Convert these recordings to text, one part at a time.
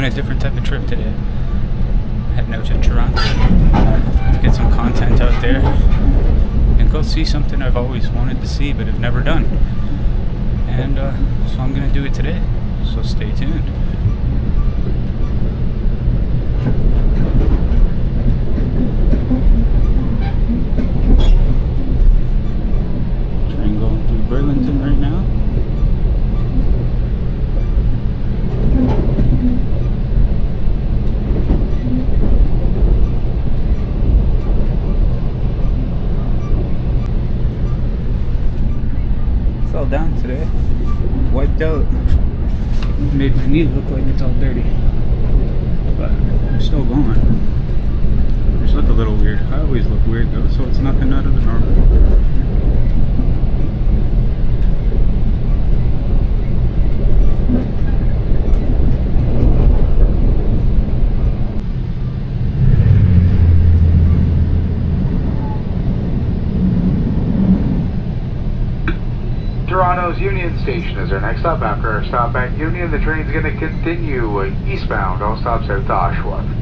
doing a different type of trip today. Heading out to Toronto to get some content out there and go see something I've always wanted to see but have never done. And so I'm going to do it today. So stay tuned. Train going through Burlington right now. Fell down today, wiped out, made my knee look like it's all dirty, but I'm still going. Just look a little weird. I always look weird though, so it's nothing out of the normal. Toronto's Union Station is our next stop. After our stop at Union, the train's going to continue eastbound, all stops out to Oshawa.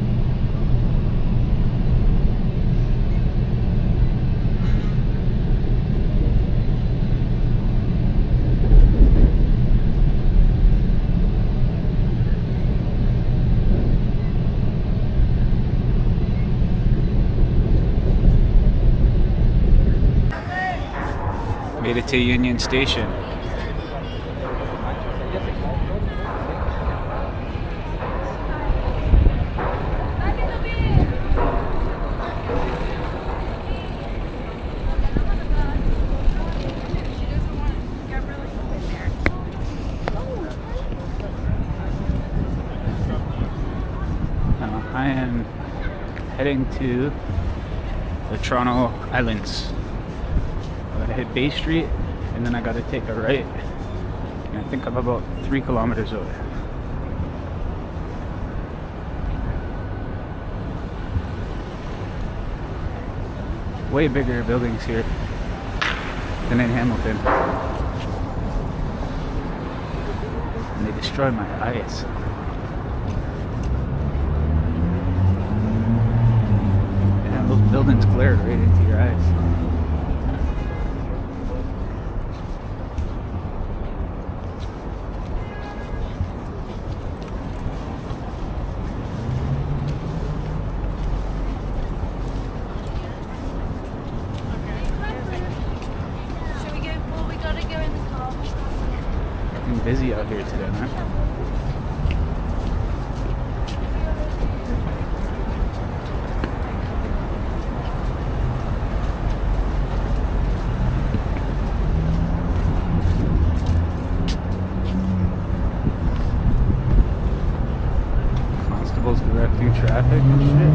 Made it to Union Station. I am heading to the Toronto Islands. I gotta hit Bay Street and then I gotta take a right, and I think I'm about 3 kilometers away. Way bigger buildings here than in Hamilton, and they destroy my eyes. And those buildings glare right into your eyes. Busy out here today, man. Constables directing traffic and shit.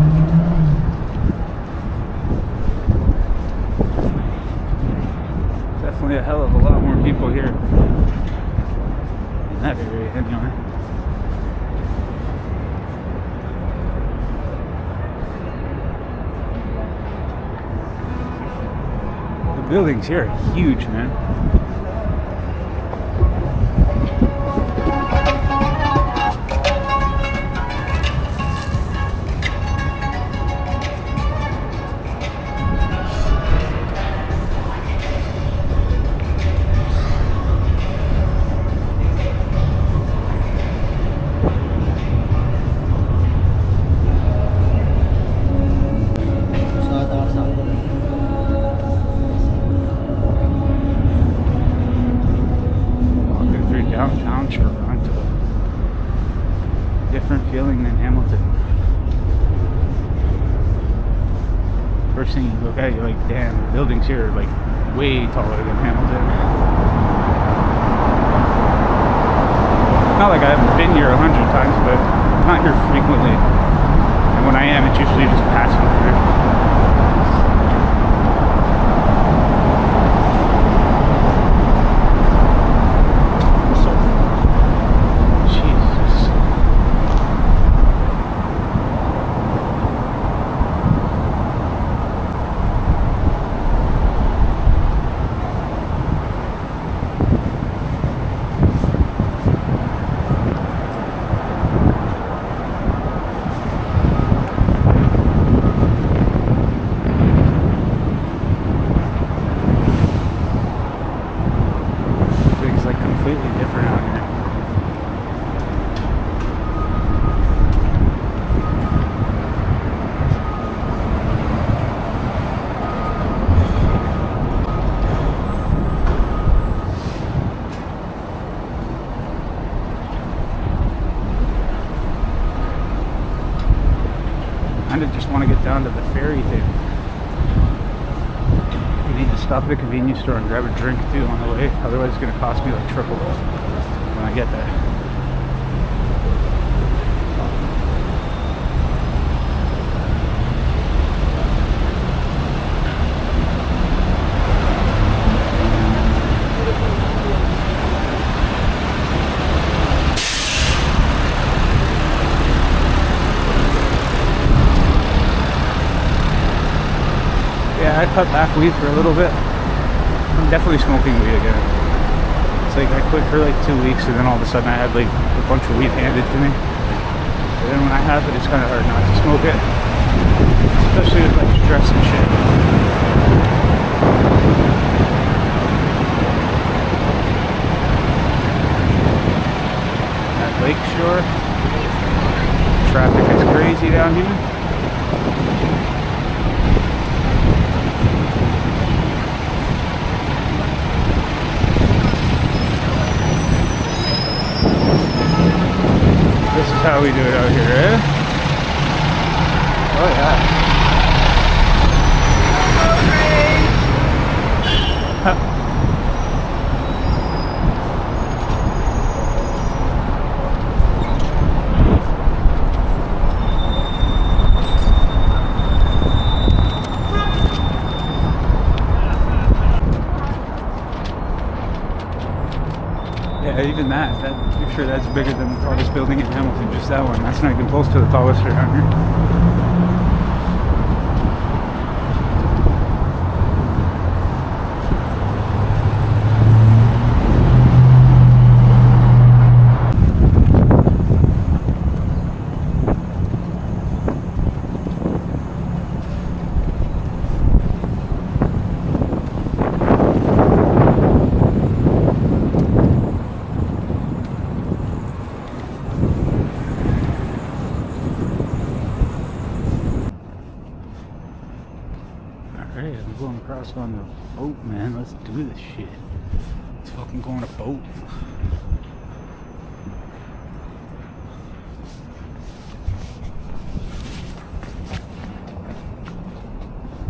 Definitely a hell of a lot more people here. That area anyway. The buildings here are huge, man. Downtown Toronto. Different feeling than Hamilton. First thing you look at, you're like, damn, the buildings here are like way taller than Hamilton. Not like I haven't been here 100 times, but I'm not here frequently. And when I am, it's usually just passing through. kind of just want to get down to the ferry thing. We need to stop at a convenience store and grab a drink too on the way. Otherwise it's going to cost me like triple when I get there. I cut back weed for a little bit. I'm definitely smoking weed again. It's like I quit for like 2 weeks and then all of a sudden I had like a bunch of weed handed to me. And then when I have it, it's kind of hard not to smoke it. Especially with like stress and shit. At Lakeshore, traffic is crazy down here. This is how we do it out here, eh? Oh yeah. Yeah, even that, I'm sure that's bigger than the tallest building in Hamilton, just that one. That's not even close to the tallest around here. Alright, I'm going across on the boat, man. Let's do this shit. Let's fucking go on a boat.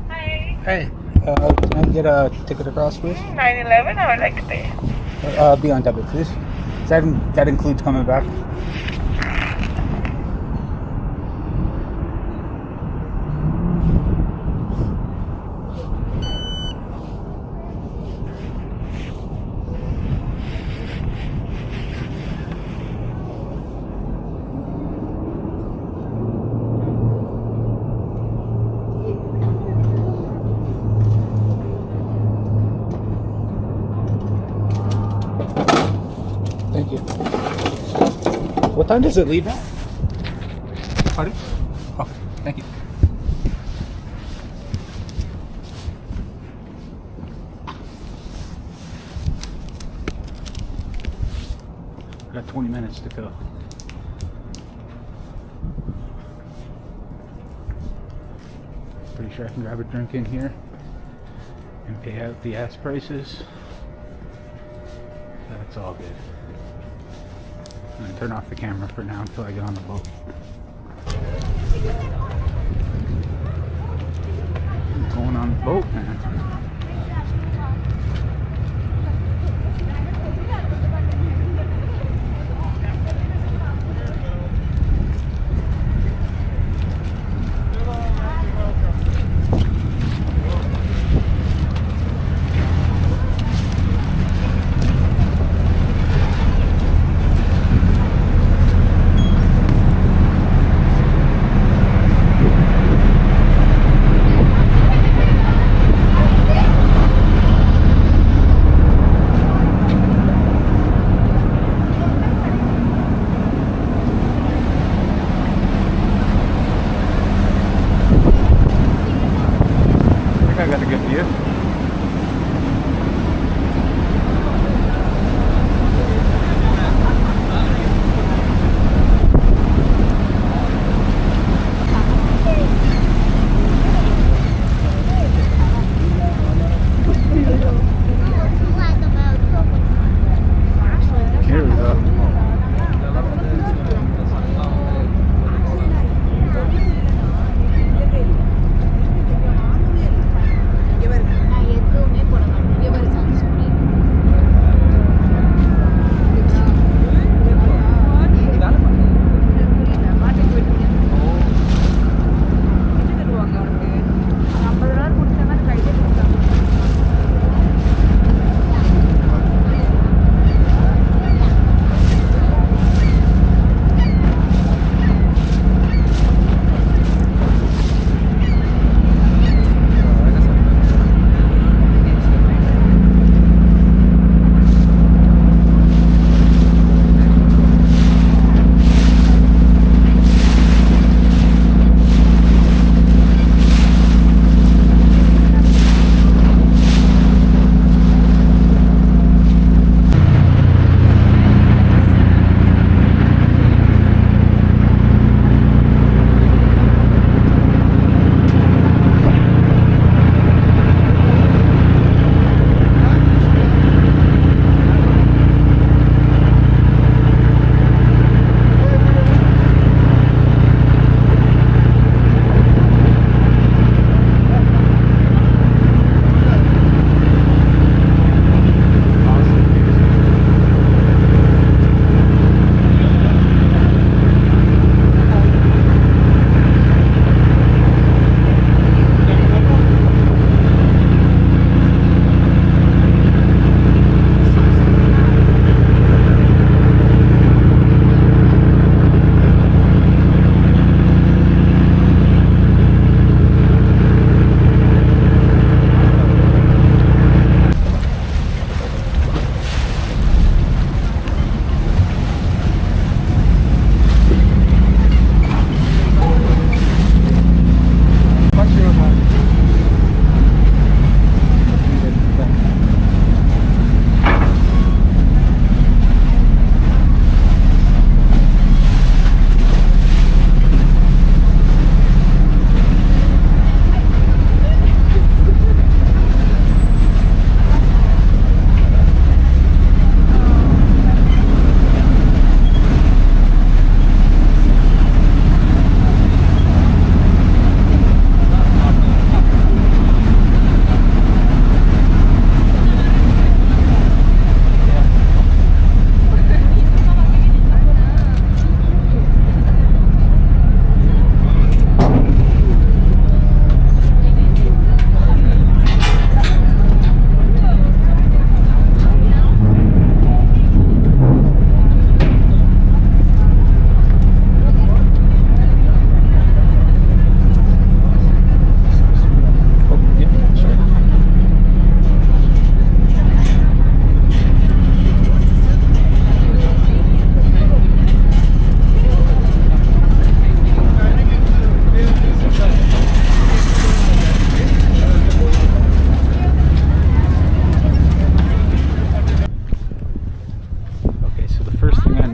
Hi. Hey, can I get a ticket across, please? 9/11, I would like to pay. Be on debit, please. That includes coming back. Thank you. What time does it leave now? Pardon? Oh, thank you. I got 20 minutes to go. Pretty sure I can grab a drink in here and pay out the ass prices. That's all good. I'm gonna turn off the camera for now until I get on the boat. I'm going on the boat, man.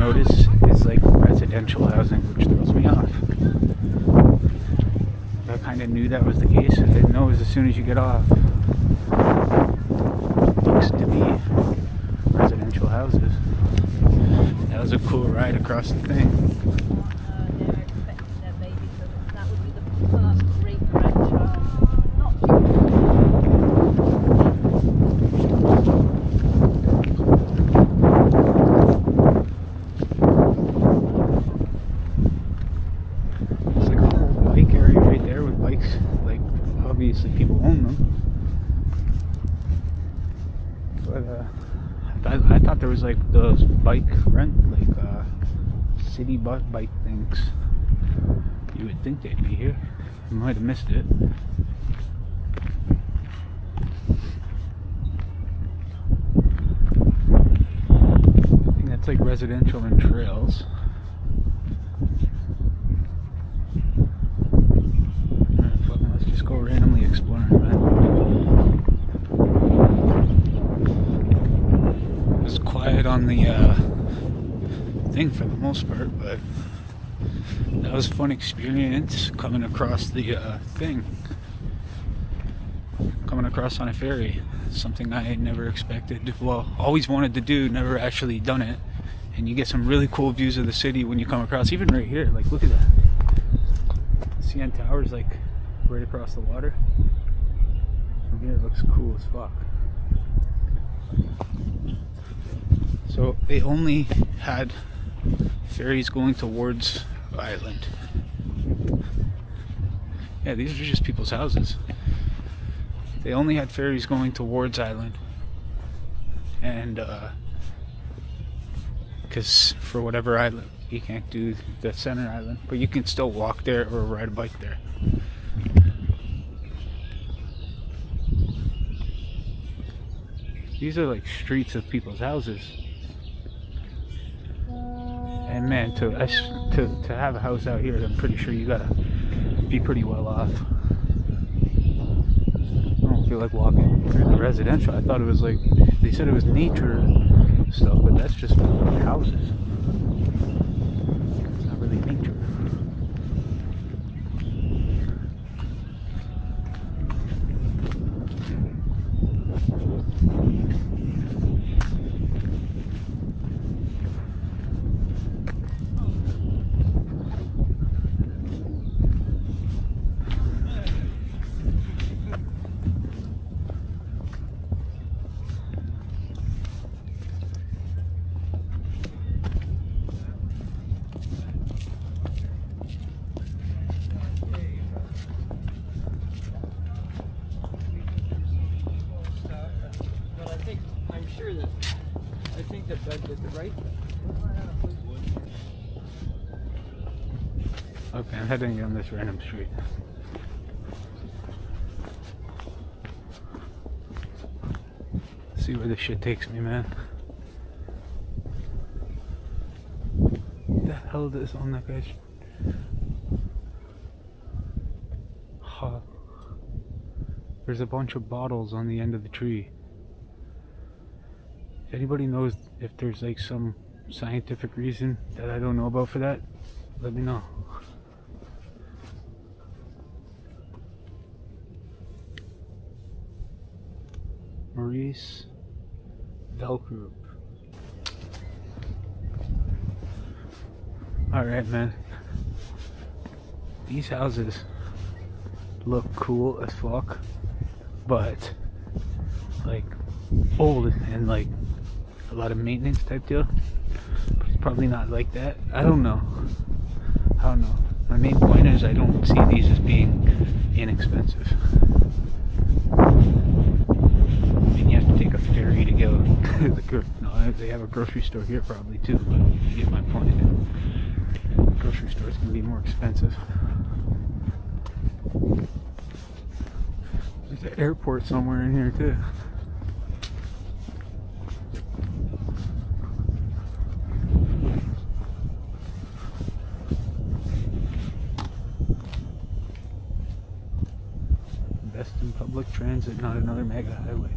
notice is like residential housing, which throws me off. I kind of knew that was the case. I didn't know it was as soon as you get off. Looks to be residential houses. That was a cool ride across the thing. They're expecting their baby, so that would be the first great grandchild. Not It's like a whole bike area right there with bikes. Like, obviously people own them. But I thought there was like those bike rent, like city bike things. You would think they'd be here. I might have missed it. I think that's like residential and trails. Let's just go randomly exploring, man. It was quiet on the thing for the most part, but that was a fun experience coming across the thing. Coming across on a ferry. Something I had never expected. Well, always wanted to do, never actually done it. And you get some really cool views of the city when you come across, even right here. Like, look at that. CN Tower's like right across the water. From here it looks cool as fuck. So they only had ferries going towards Island. Yeah, these are just people's houses. They only had ferries going towards Island. And because for whatever island, you can't do the center island, but you can still walk there or ride a bike there. These are like streets of people's houses. And man, to have a house out here, I'm pretty sure you gotta be pretty well off. I don't feel like walking through the residential. I thought it was like, they said it was nature stuff, but that's just houses. It's not really nature. I think that Doug did the right thing. Okay, I'm heading down this random street. See where this shit takes me, man. What the hell is on that guy's? Huh. There's a bunch of bottles on the end of the tree. If anybody knows if there's like some scientific reason that I don't know about for that, let me know. Maurice Velgroup. Alright, man. These houses look cool as fuck, but like old and like a lot of maintenance type deal. It's probably not like that. I don't know. My main point is I don't see these as being inexpensive. I mean, you have to take a ferry to go to the no, they have a grocery store here probably too, but you get my point. Grocery stores can be more expensive. There's an airport somewhere in here too. Invest in public transit, not another mega highway.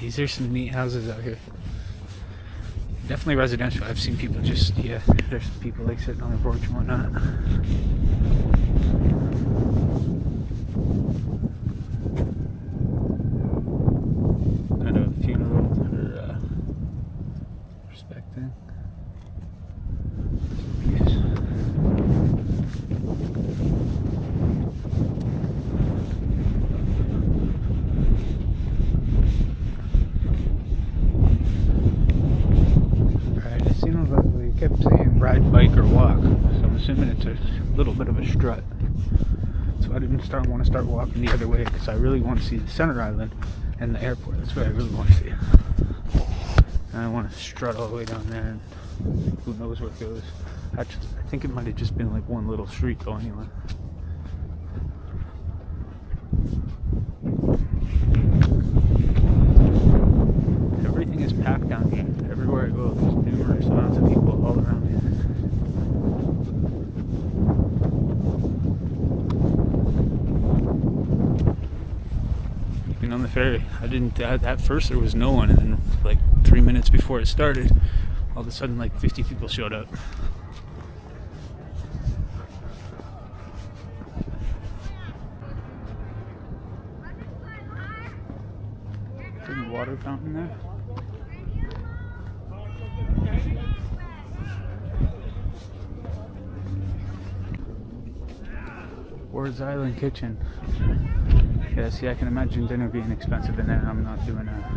These are some neat houses out here. Definitely residential. I've seen people just, yeah, there's people like sitting on the porch and whatnot. Kind of a funeral or respect thing. Kept saying ride, bike, or walk, so I'm assuming it's a little bit of a strut. So I didn't want to start walking the other way because I really want to see the center island and the airport. That's what I really want to see. And I want to strut all the way down there, and who knows where it goes. Actually, I think it might have just been like one little street though anyway. Everything is packed down here. Everywhere I go, there's numerous amounts of people all around me. Even on the ferry, at first there was no one, and then like 3 minutes before it started, all of a sudden like 50 people showed up. There's a water fountain there. Ward's Island Kitchen. Yeah, see, I can imagine dinner being expensive in there, and I'm not doing that.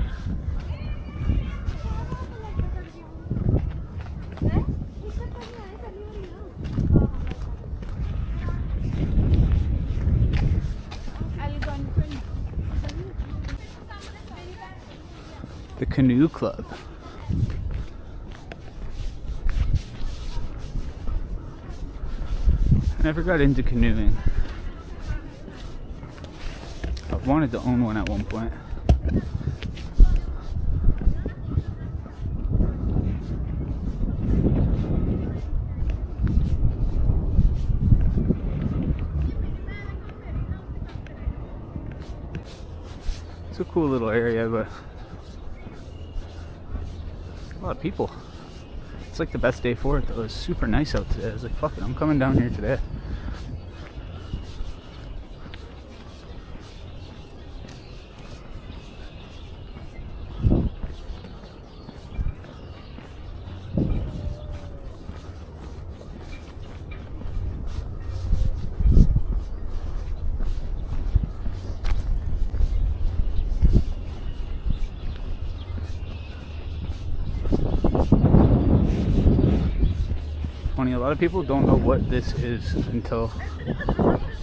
The Canoe Club. I never got into canoeing. I've wanted to own one at one point. It's a cool little area, but a lot of people. It's like the best day for it though. It's super nice out today. I was like, fuck it, I'm coming down here today. A lot of people don't know what this is until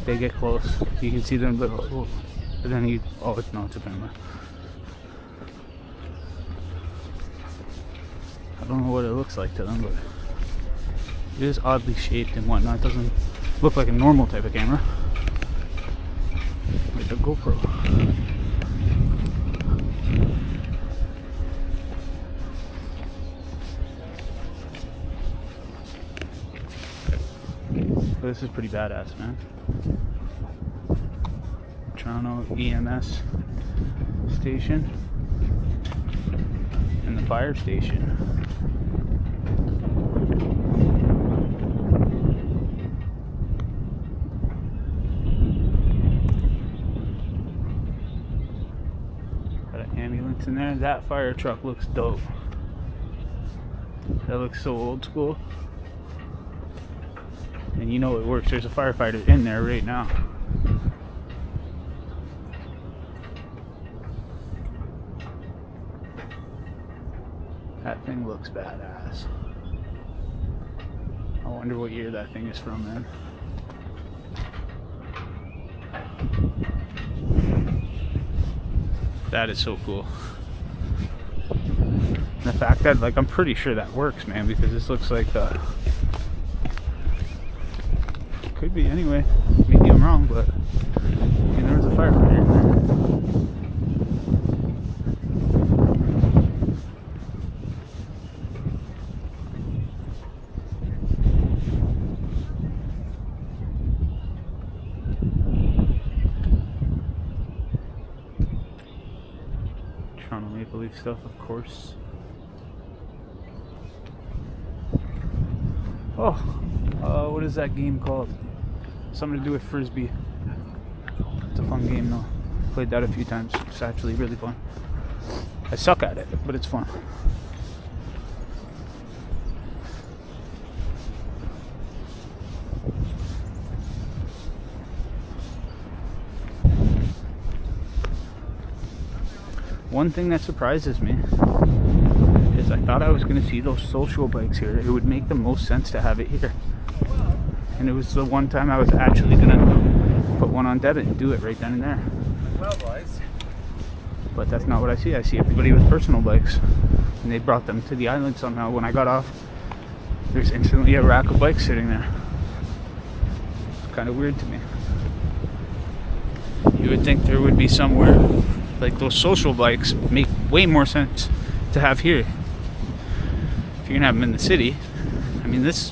they get close. You can see them, but then oh, it's a camera. I don't know what it looks like to them, but it is oddly shaped and whatnot. It doesn't look like a normal type of camera, like a GoPro. This is pretty badass, man. Toronto EMS station and the fire station. Got an ambulance in there. That fire truck looks dope. That looks so old school. And you know it works. There's a firefighter in there right now. That thing looks badass. I wonder what year that thing is from, man. That is so cool. And the fact that, like, I'm pretty sure that works, man, because this looks like the... Could be anyway. Maybe I'm wrong, but I mean, there was a firefighter in there. Toronto Maple Leaf stuff, of course. Oh, what is that game called? Something to do with Frisbee. It's a fun game though. Played that a few times. It's actually really fun. I suck at it, but it's fun. One thing that surprises me is I thought I was going to see those social bikes here. It would make the most sense to have it here. And it was the one time I was actually going to put one on debit and do it right then and there. Well, boys. But that's not what I see. I see everybody with personal bikes. And they brought them to the island somehow. When I got off, there's instantly a rack of bikes sitting there. It's kind of weird to me. You would think there would be somewhere, like those social bikes make way more sense to have here. If you're gonna have them in the city, I mean, this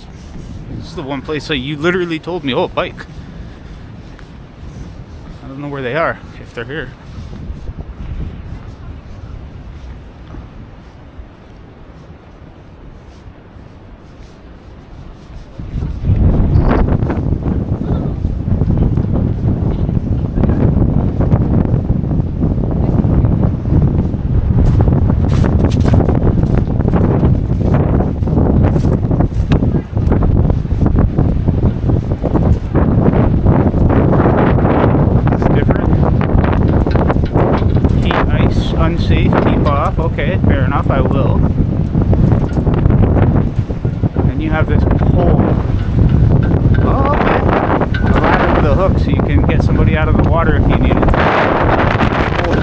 is the one place that you literally told me, oh, bike. I don't know where they are, if they're here. Unsafe, keep off. Okay, fair enough, I will. And you have this pole. Oh, okay. A ladder with a hook so you can get somebody out of the water if you need it.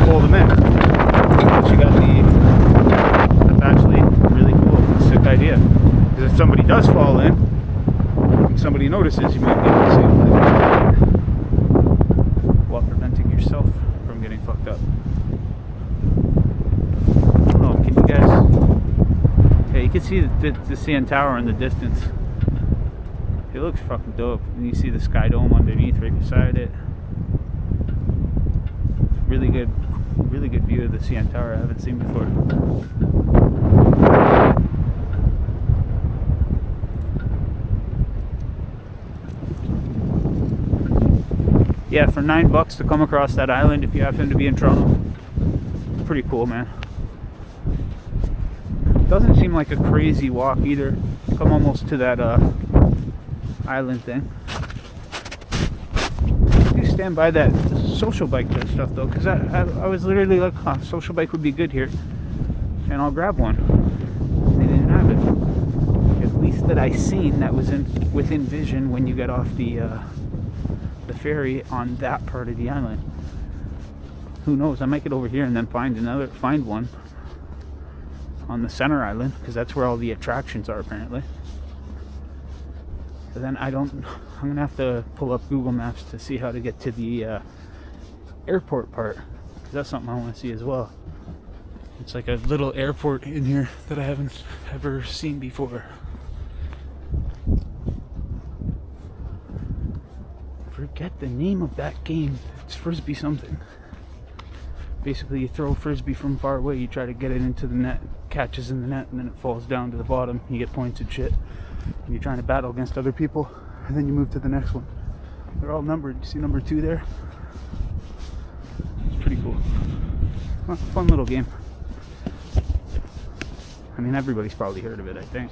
Pull them in. But you got that's actually really cool. It's a sick idea. Because if somebody does fall in, and somebody notices, you might be able to save them while preventing yourself from getting fucked up. Yeah, you can see the CN Tower in the distance. It looks fucking dope. And you see the Sky Dome underneath right beside it. Really good view of the CN Tower I haven't seen before. Yeah, for $9 to come across that island if you happen to be in Toronto. Pretty cool, man. Doesn't seem like a crazy walk either. Come almost to that island thing. You stand by that social bike stuff though, because I was literally like, huh, social bike would be good here, and I'll grab one. They didn't have it. At least that I seen that was within vision when you get off the ferry on that part of the island. Who knows? I might get over here and then find one on the center island, because that's where all the attractions are apparently. But then I'm gonna have to pull up Google Maps to see how to get to the airport part, because that's something I want to see as well. It's like a little airport in here that I haven't ever seen before. Forget the name of that game. It's Frisbee something. Basically, you throw a Frisbee from far away, you try to get it into the net, catches in the net, and then it falls down to the bottom. You get points and shit. And you're trying to battle against other people, and then you move to the next one. They're all numbered. You see number 2 there? It's pretty cool. Well, fun little game. I mean, everybody's probably heard of it, I think.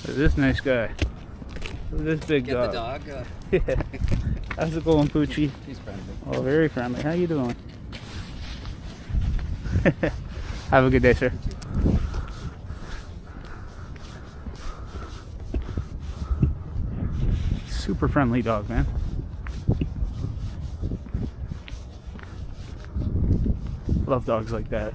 This nice guy. This big dog. Get the dog. Yeah. How's it going, Poochie? He's friendly. Oh, very friendly. How you doing? Have a good day, sir. Super friendly dog, man. Love dogs like that.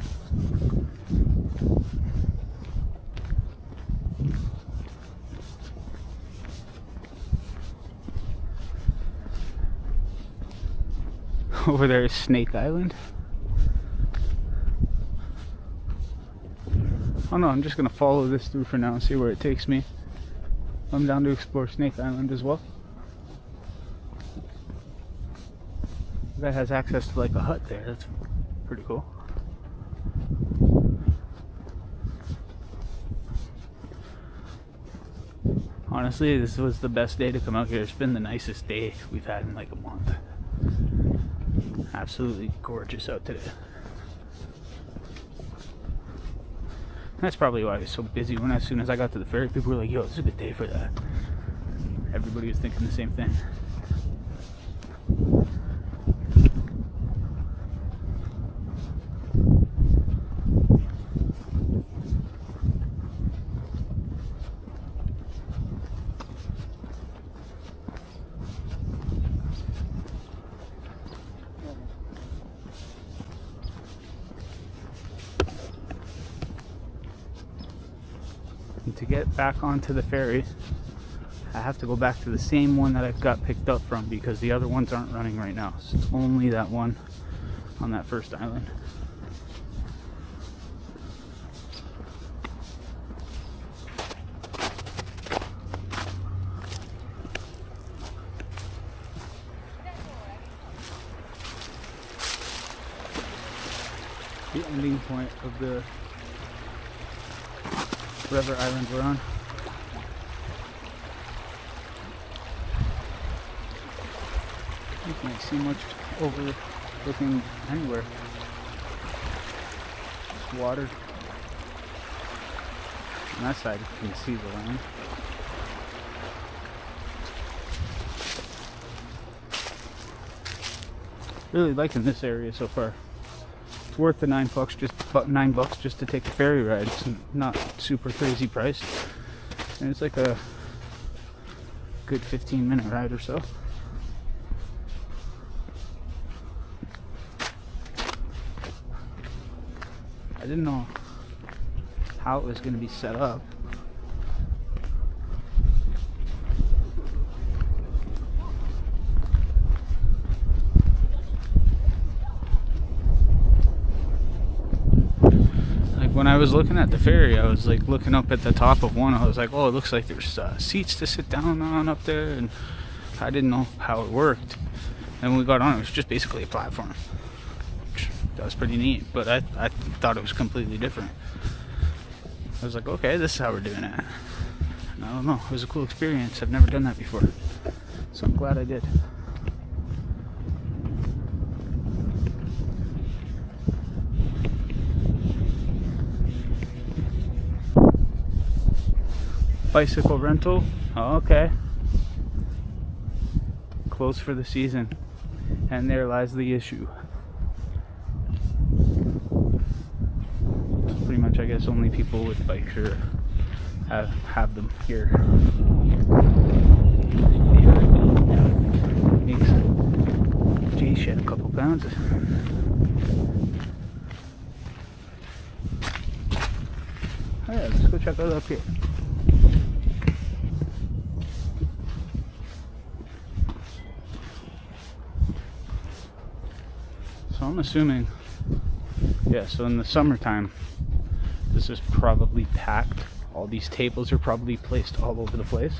Over there is Snake Island. Oh no, I'm just gonna follow this through for now and see where it takes me. I'm down to explore Snake Island as well. The guy has access to like a hut there. That's pretty cool. Honestly, this was the best day to come out here. It's been the nicest day we've had in like a month. Absolutely gorgeous out today. That's probably why I was so busy. When as soon as I got to the ferry, people were like, yo, this is a good day for that. Everybody was thinking the same thing. And to get back onto the ferry, I have to go back to the same one that I got picked up from because the other ones aren't running right now. So it's only that one on that first island. The ending point of the whatever island we're on. You can't see much overlooking anywhere. It's water. On that side you can see the land. Really liking this area so far. It's worth the $9 just to take the ferry ride. It's not super crazy priced, and it's like a good 15-minute ride or so. I didn't know how it was going to be set up. When I was looking at the ferry, I was like looking up at the top of one. I was like, oh, it looks like there's seats to sit down on up there, and I didn't know how it worked. And when we got on, it was just basically a platform. That was pretty neat, but I thought it was completely different. I was like, okay, this is how we're doing it. And I don't know, it was a cool experience. I've never done that before, so I'm glad I did. Bicycle rental. Oh, okay. Closed for the season. And there lies the issue. So pretty much, I guess, only people with bikes have them here. Makes Jay shed a couple pounds. Alright, let's go check out up here. So I'm assuming, yeah, so in the summertime, this is probably packed. All these tables are probably placed all over the place.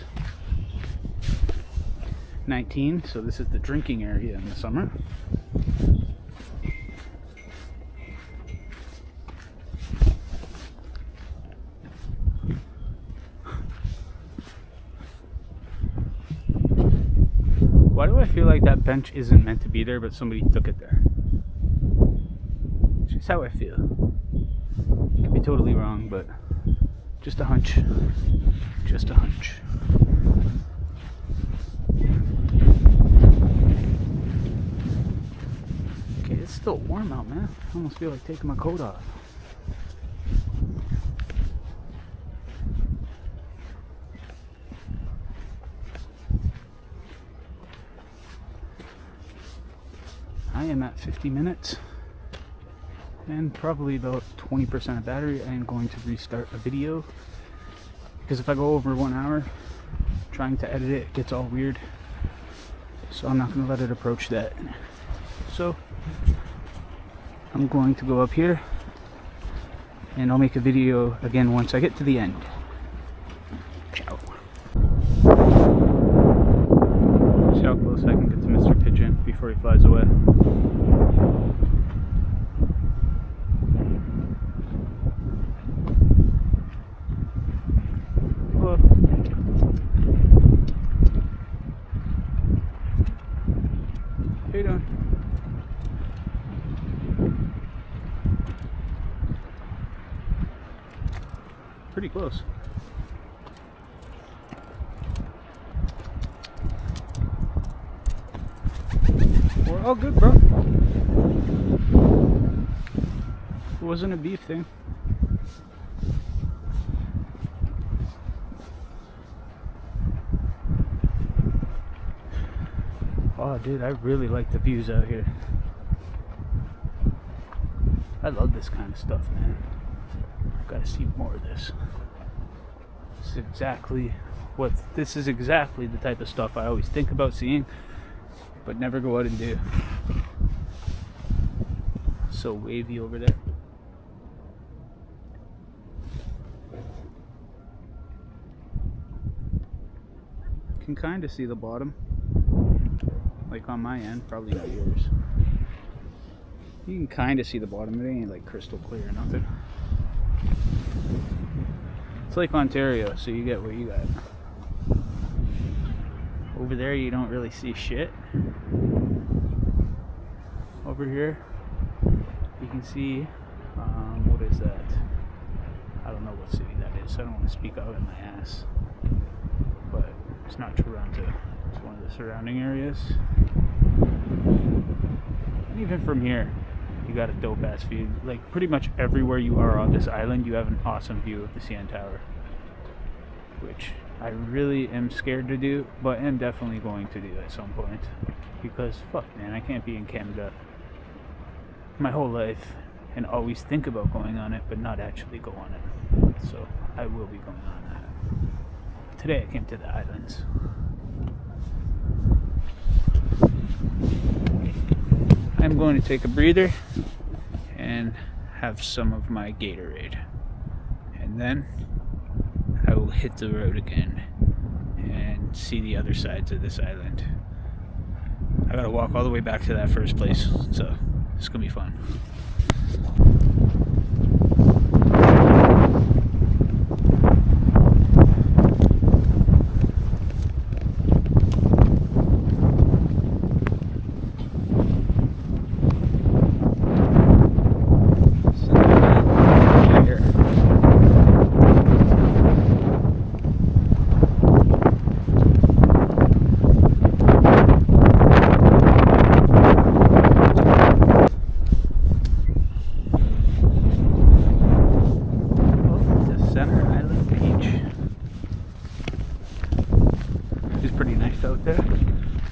19, so this is the drinking area in the summer. Why do I feel like that bench isn't meant to be there, but somebody took it there? That's how I feel. Could be totally wrong, but just a hunch. Just a hunch. Okay, it's still warm out, man. I almost feel like taking my coat off. I am at 50 minutes. And probably about 20% of battery. I am going to restart a video because if I go over 1 hour trying to edit it, it gets all weird, so I'm not going to let it approach that. So I'm going to go up here and I'll make a video again once I get to the end. Ciao. See how close I can get to Mr. Pigeon before he flies away. Hello. How you doing? Pretty close. We're all good, bro. It wasn't a beef thing. Oh, dude, I really like the views out here. I love this kind of stuff, man. I've got to see more of this. This is exactly the type of stuff I always think about seeing, but never go out and do. So wavy over there. Can kind of see the bottom. Like on my end, probably not yours. You can kind of see the bottom. It ain't like crystal clear or nothing. It's like Ontario, so you get what you got. Over there, you don't really see shit. Over here, you can see, what is that? I don't know what city that is. I don't want to speak out in my ass. But it's not Toronto. It's one of the surrounding areas. And even from here, you got a dope ass view. Like pretty much everywhere you are on this island, you have an awesome view of the CN Tower, which I really am scared to do, but am definitely going to do at some point, because fuck, man, I can't be in Canada my whole life and always think about going on it but not actually go on it. So I will be going on that. Today I came to the islands. I'm going to take a breather and have some of my Gatorade, and then I will hit the road again and see the other sides of this island. I gotta walk all the way back to that first place, so it's gonna be fun. Out there,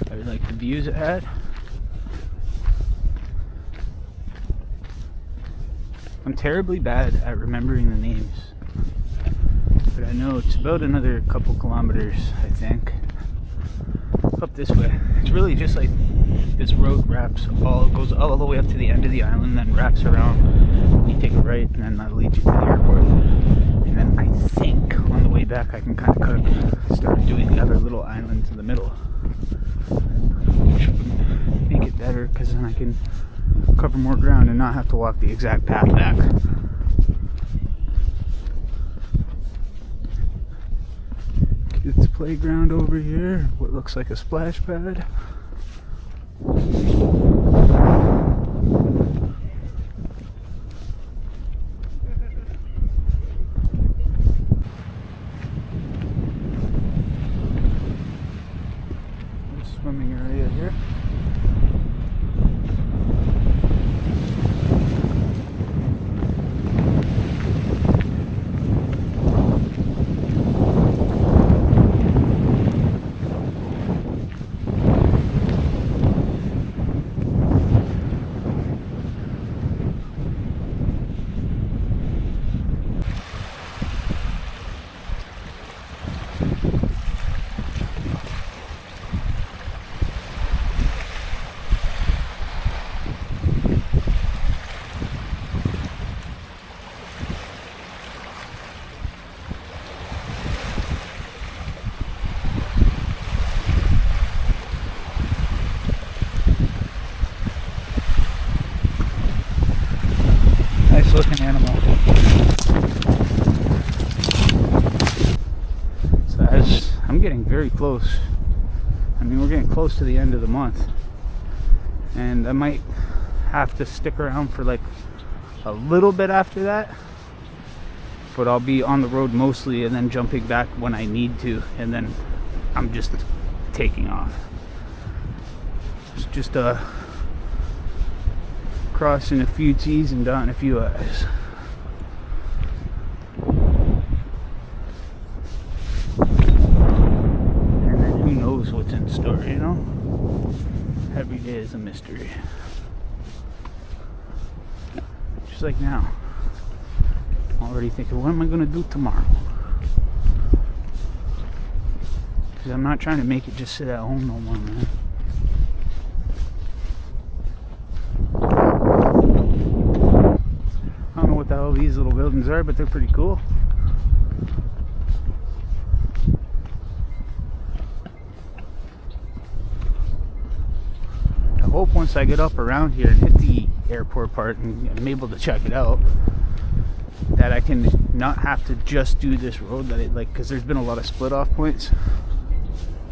I really like the views it had. I'm terribly bad at remembering the names, but I know it's about another couple kilometers, I think, up this way. It's really just like this road goes all the way up to the end of the island, then wraps around. You take a right, and then that'll lead you to the airport. And then I think on the way back I can kind of start doing the other little islands in the middle, which would make it better because then I can cover more ground and not have to walk the exact path back. Kids' playground over here, what looks like a splash pad. Swimming area here. I'm getting very close. I mean, we're getting close to the end of the month, and I might have to stick around for like a little bit after that, but I'll be on the road mostly and then jumping back when I need to, and then I'm just taking off. It's just crossing a few T's and dotting a few I's. And then who knows what's in store, you know? Every day is a mystery. Just like now. I'm already thinking, what am I going to do tomorrow? Because I'm not trying to make it just sit at home no more, man. I don't know what the hell these little buildings are, but they're pretty cool. I hope once I get up around here and hit the airport part and I'm able to check it out, that I can not have to just do this road, that it, like, because there's been a lot of split off points.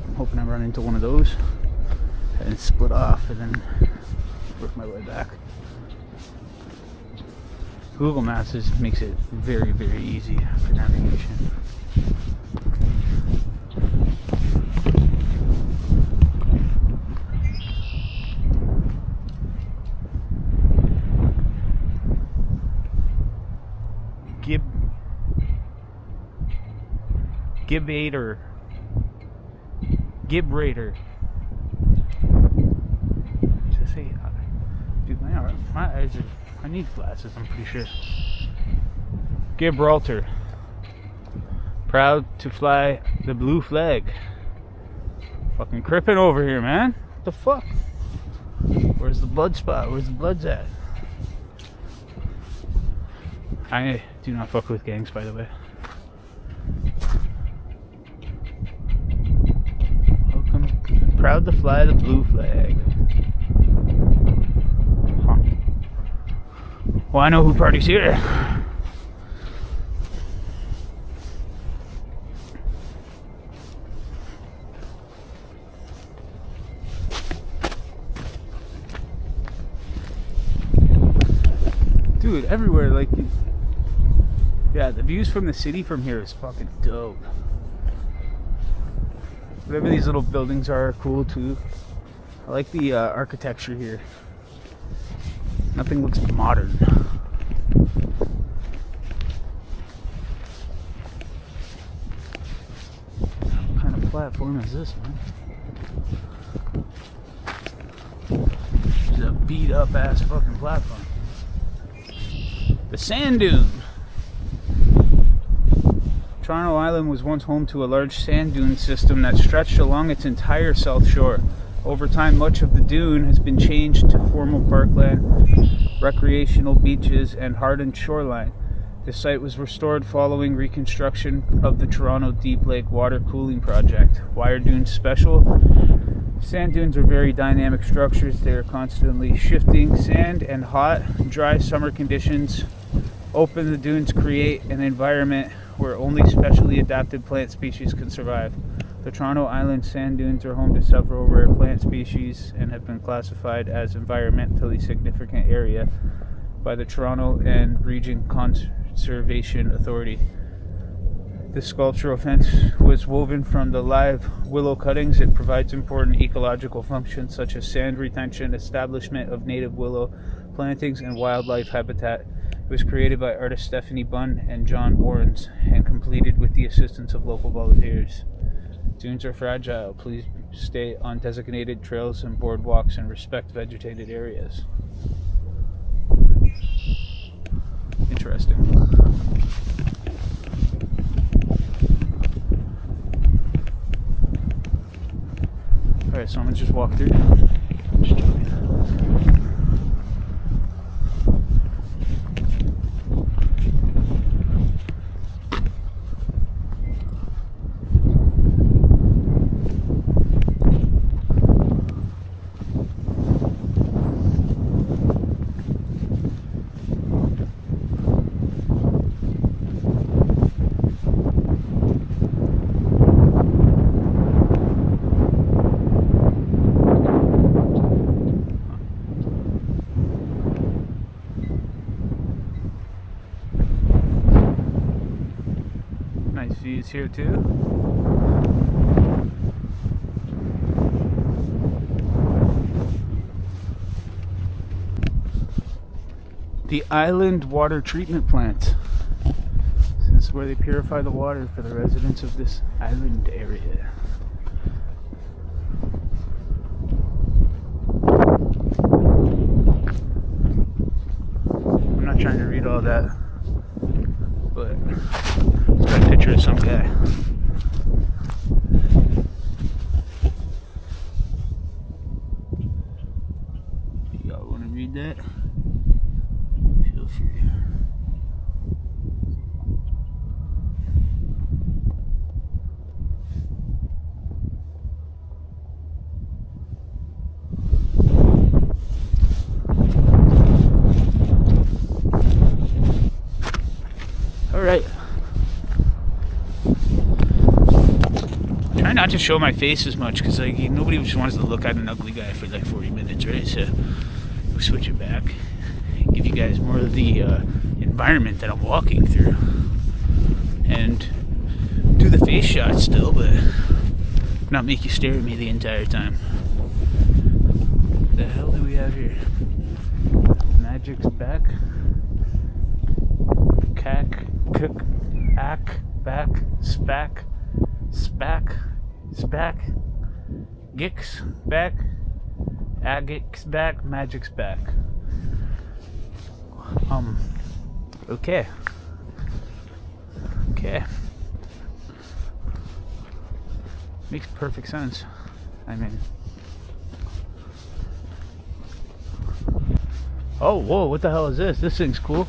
I'm hoping I run into one of those and split off and then work my way back. Google Maps makes it very, very easy for navigation. Gib Raider. Just say, dude, my eyes are, I need glasses, I'm pretty sure. Gibraltar. Proud to fly the blue flag. Fucking crippin' over here, man. What the fuck? Where's the blood spot? Where's the bloods at? I do not fuck with gangs, by the way. Welcome. Proud to fly the blue flag. Huh. Well, I know who parties here. Dude, everywhere, like, yeah, the views from the city from here is fucking dope. Whatever these little buildings are cool too. I like the architecture here. Nothing looks modern. What kind of platform is this, man? It's a beat up ass fucking platform. The sand dune. Toronto Island was once home to a large sand dune system that stretched along its entire south shore. Over time, much of the dune has been changed to formal parkland, recreational beaches, and hardened shoreline. The site was restored following reconstruction of the Toronto Deep Lake Water Cooling Project. Why are dunes special? Sand dunes are very dynamic structures. They are constantly shifting. Sand and hot, dry summer conditions open the dunes, create an environment where only specially adapted plant species can survive. The Toronto Island sand dunes are home to several rare plant species and have been classified as environmentally significant area by the Toronto and Region Conservation Authority. This sculptural fence was woven from the live willow cuttings. It provides important ecological functions such as sand retention, establishment of native willow plantings, and wildlife habitat. It was created by artists Stephanie Bunn and John Warrens and completed with the assistance of local volunteers. Dunes are fragile. Please stay on designated trails and boardwalks and respect vegetated areas. Interesting. Alright, so I'm gonna just walk through. Just joking. views here too. The Island Water Treatment Plant. This is where they purify the water for the residents of this island area. I'm not trying to read all that, but it's got a picture of some guy. Y'all want to read that? Feel free. Alright. Try not to show my face as much because like nobody just wants to look at an ugly guy for like 40 minutes, right? So we'll switch it back. Give you guys more of the environment that I'm walking through. And do the face shot still, but not make you stare at me the entire time. What the hell do we have here? Magic's back. Cack. Cook, ack, back, spack, Gix, back, Agix, back, Magic's back. Okay. Makes perfect sense. I mean, oh, whoa, what the hell is this? This thing's cool.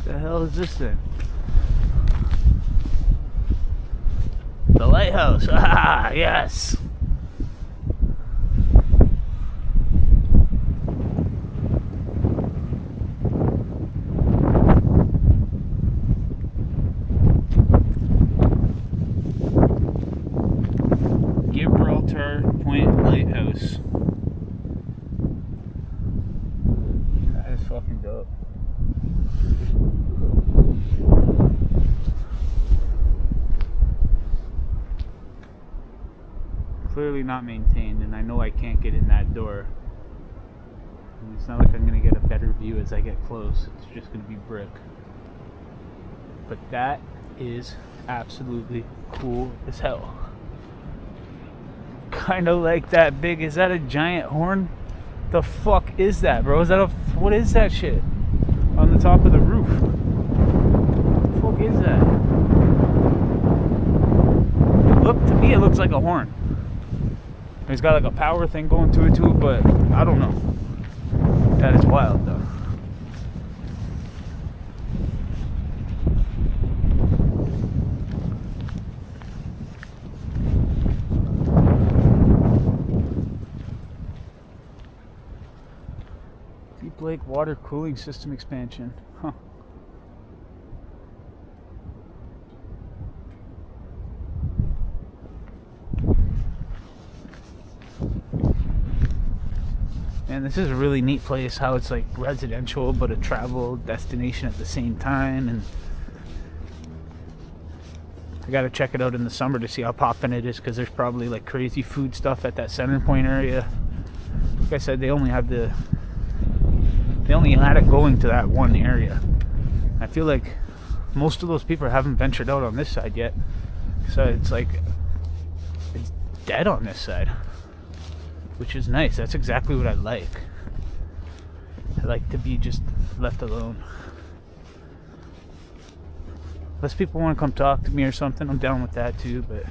The hell is this thing? The lighthouse. Ah, yes. Gibraltar Point Lighthouse. That is fucking dope. Clearly not maintained, and I know I can't get in that door. And it's not like I'm gonna get a better view as I get close. It's just gonna be brick. But that is absolutely cool as hell. Kind of like that big. Is that a giant horn? The fuck is that, bro? Is that a? What is that shit on the top of the roof? What the fuck is that? Look, to me it looks like a horn. It's got like a power thing going to it too, but I don't know. That is wild though. Deep Lake Water Cooling System Expansion. Huh. And this is a really neat place, how it's like residential but a travel destination at the same time. And I gotta check it out in the summer to see how poppin' it is, because there's probably like crazy food stuff at that Center Point area. Like I said, they only had it going to that one area. I feel like most of those people haven't ventured out on this side yet, so it's like it's dead on this side, which is nice. That's exactly what I like. I like to be just left alone. Unless people want to come talk to me or something, I'm down with that too. But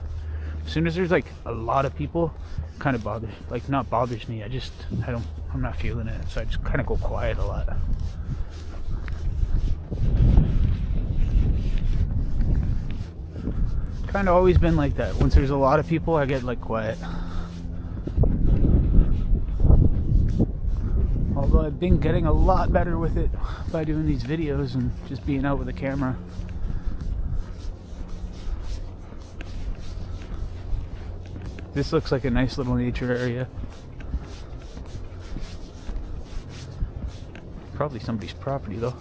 as soon as there's like a lot of people, it kind of bothers, like not bothers me. I'm not feeling it, so I just kind of go quiet a lot. Kind of always been like that. Once there's a lot of people, I get like quiet. Although I've been getting a lot better with it by doing these videos and just being out with a camera. This looks like a nice little nature area. Probably somebody's property though.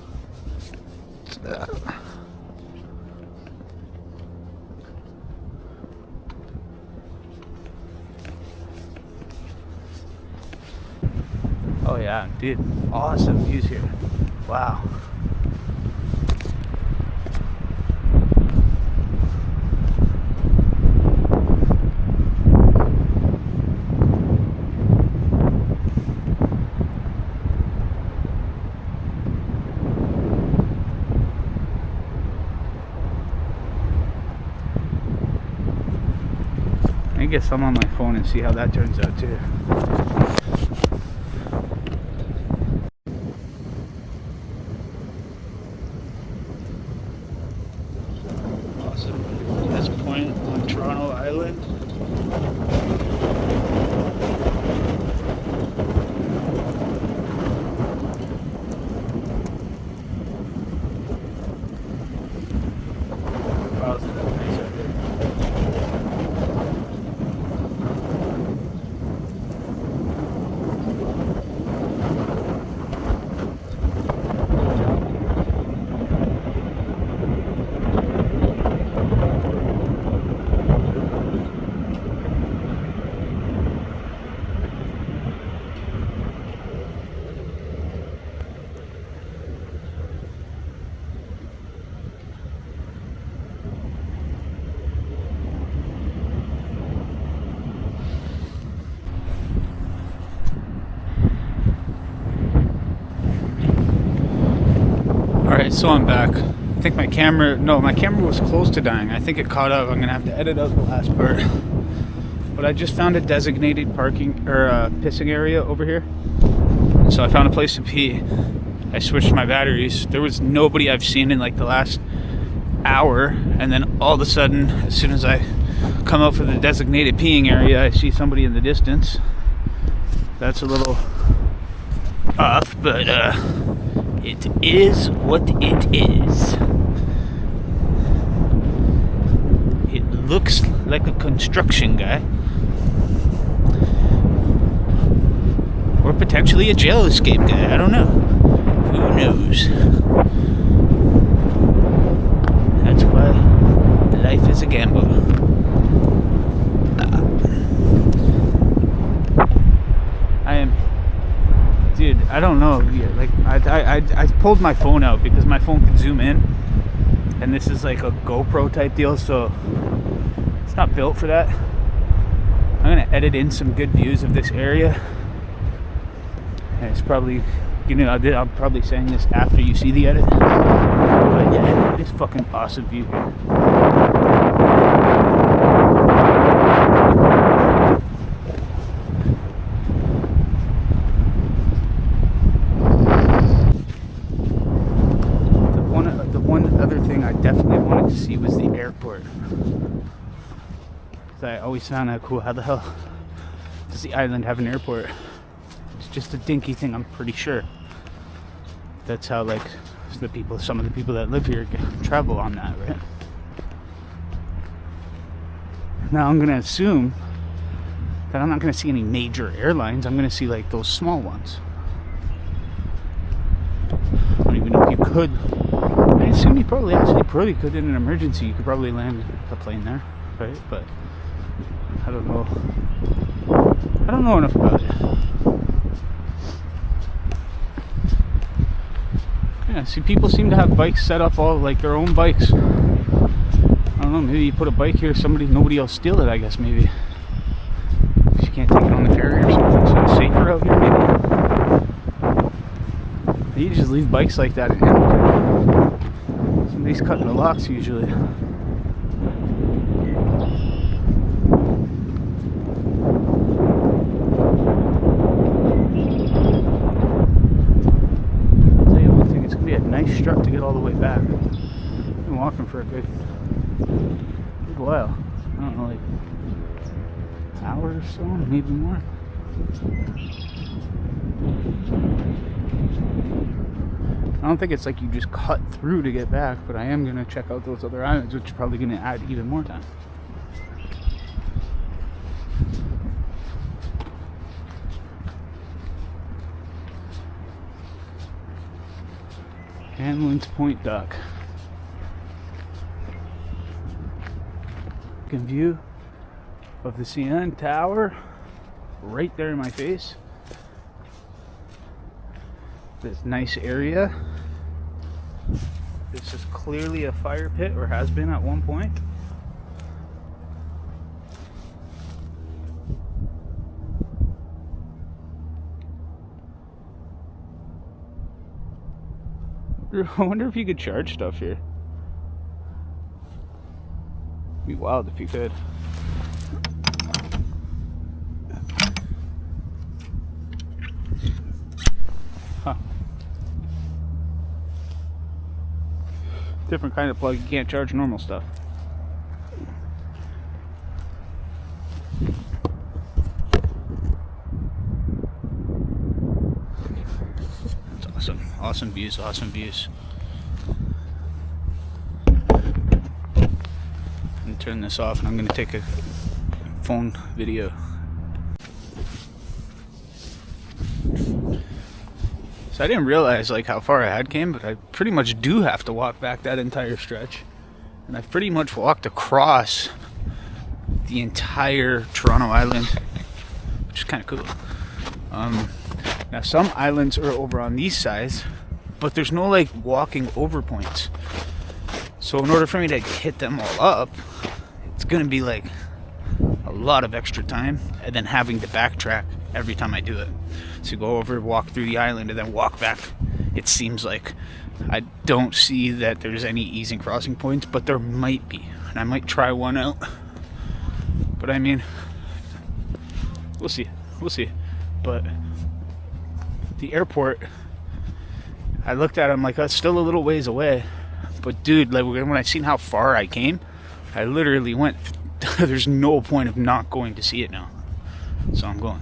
Oh yeah, dude, awesome views here. Wow. I guess I'm on my phone and see how that turns out too. Awesome. This point on Toronto Island. Wow, isn't that nice out there? Alright, so I'm back. I think my camera was close to dying. I think it caught up. I'm gonna have to edit out the last part. But I just found a designated parking or pissing area over here. So I found a place to pee. I switched my batteries. There was nobody I've seen in like the last hour, and then all of a sudden, as soon as I come out for the designated peeing area, I see somebody in the distance. That's a little off, but it is what it is. It looks like a construction guy. Or potentially a jail escape guy, I don't know. Who knows? That's why life is a gamble. Dude, I don't know. Like I pulled my phone out because my phone can zoom in, and this is like a GoPro type deal, so it's not built for that. I'm gonna edit in some good views of this area, and it's probably, you know, I'm probably saying this after you see the edit, but yeah, it's fucking awesome view here. Definitely wanted to see was the airport. So I always found that cool. How the hell does the island have an airport? It's just a dinky thing, I'm pretty sure. That's how like some of the people that live here travel on that, right? Now I'm gonna assume that I'm not gonna see any major airlines. I'm gonna see like those small ones. I don't even know if you could. I assume you probably could in an emergency. You could probably land a plane there, right? But I don't know. I don't know enough about it. Yeah, see, people seem to have bikes set up all like their own bikes. I don't know. Maybe you put a bike here, nobody else steal it. I guess maybe. If you can't take it on the ferry or something, so it's safer out here. Maybe. You just leave bikes like that in Hamilton. Somebody's cutting the locks usually. I'll tell you one thing, it's gonna be a nice strut to get all the way back. I've been walking for a good while. I don't know, like an hour or so, maybe more. I don't think it's like you just cut through to get back, but I am going to check out those other islands, which is probably going to add even more time. Hanlon's Point Dock. Good view of the CN Tower right there in my face. This nice area. This is clearly a fire pit, or has been at one point. I wonder if you could charge stuff here. It'd be wild if you could. Huh. Different kind of plug. You can't charge normal stuff. That's awesome. Awesome views, awesome views. I'm gonna turn this off and I'm gonna take a phone video. So I didn't realize like how far I had came, but I pretty much do have to walk back that entire stretch. And I've pretty much walked across the entire Toronto Island, which is kind of cool. Now some islands are over on these sides, but there's no like walking over points. So in order for me to hit them all up, it's gonna be like a lot of extra time and then having to backtrack every time I do it. So go over, walk through the island, and then walk back. It seems like I don't see that there's any easy crossing points, but there might be, and I might try one out. But I mean, we'll see. But the airport, I looked at it, I'm like, that's still a little ways away. But dude, like when I seen how far I came, I literally went, there's no point of not going to see it now. So I'm going.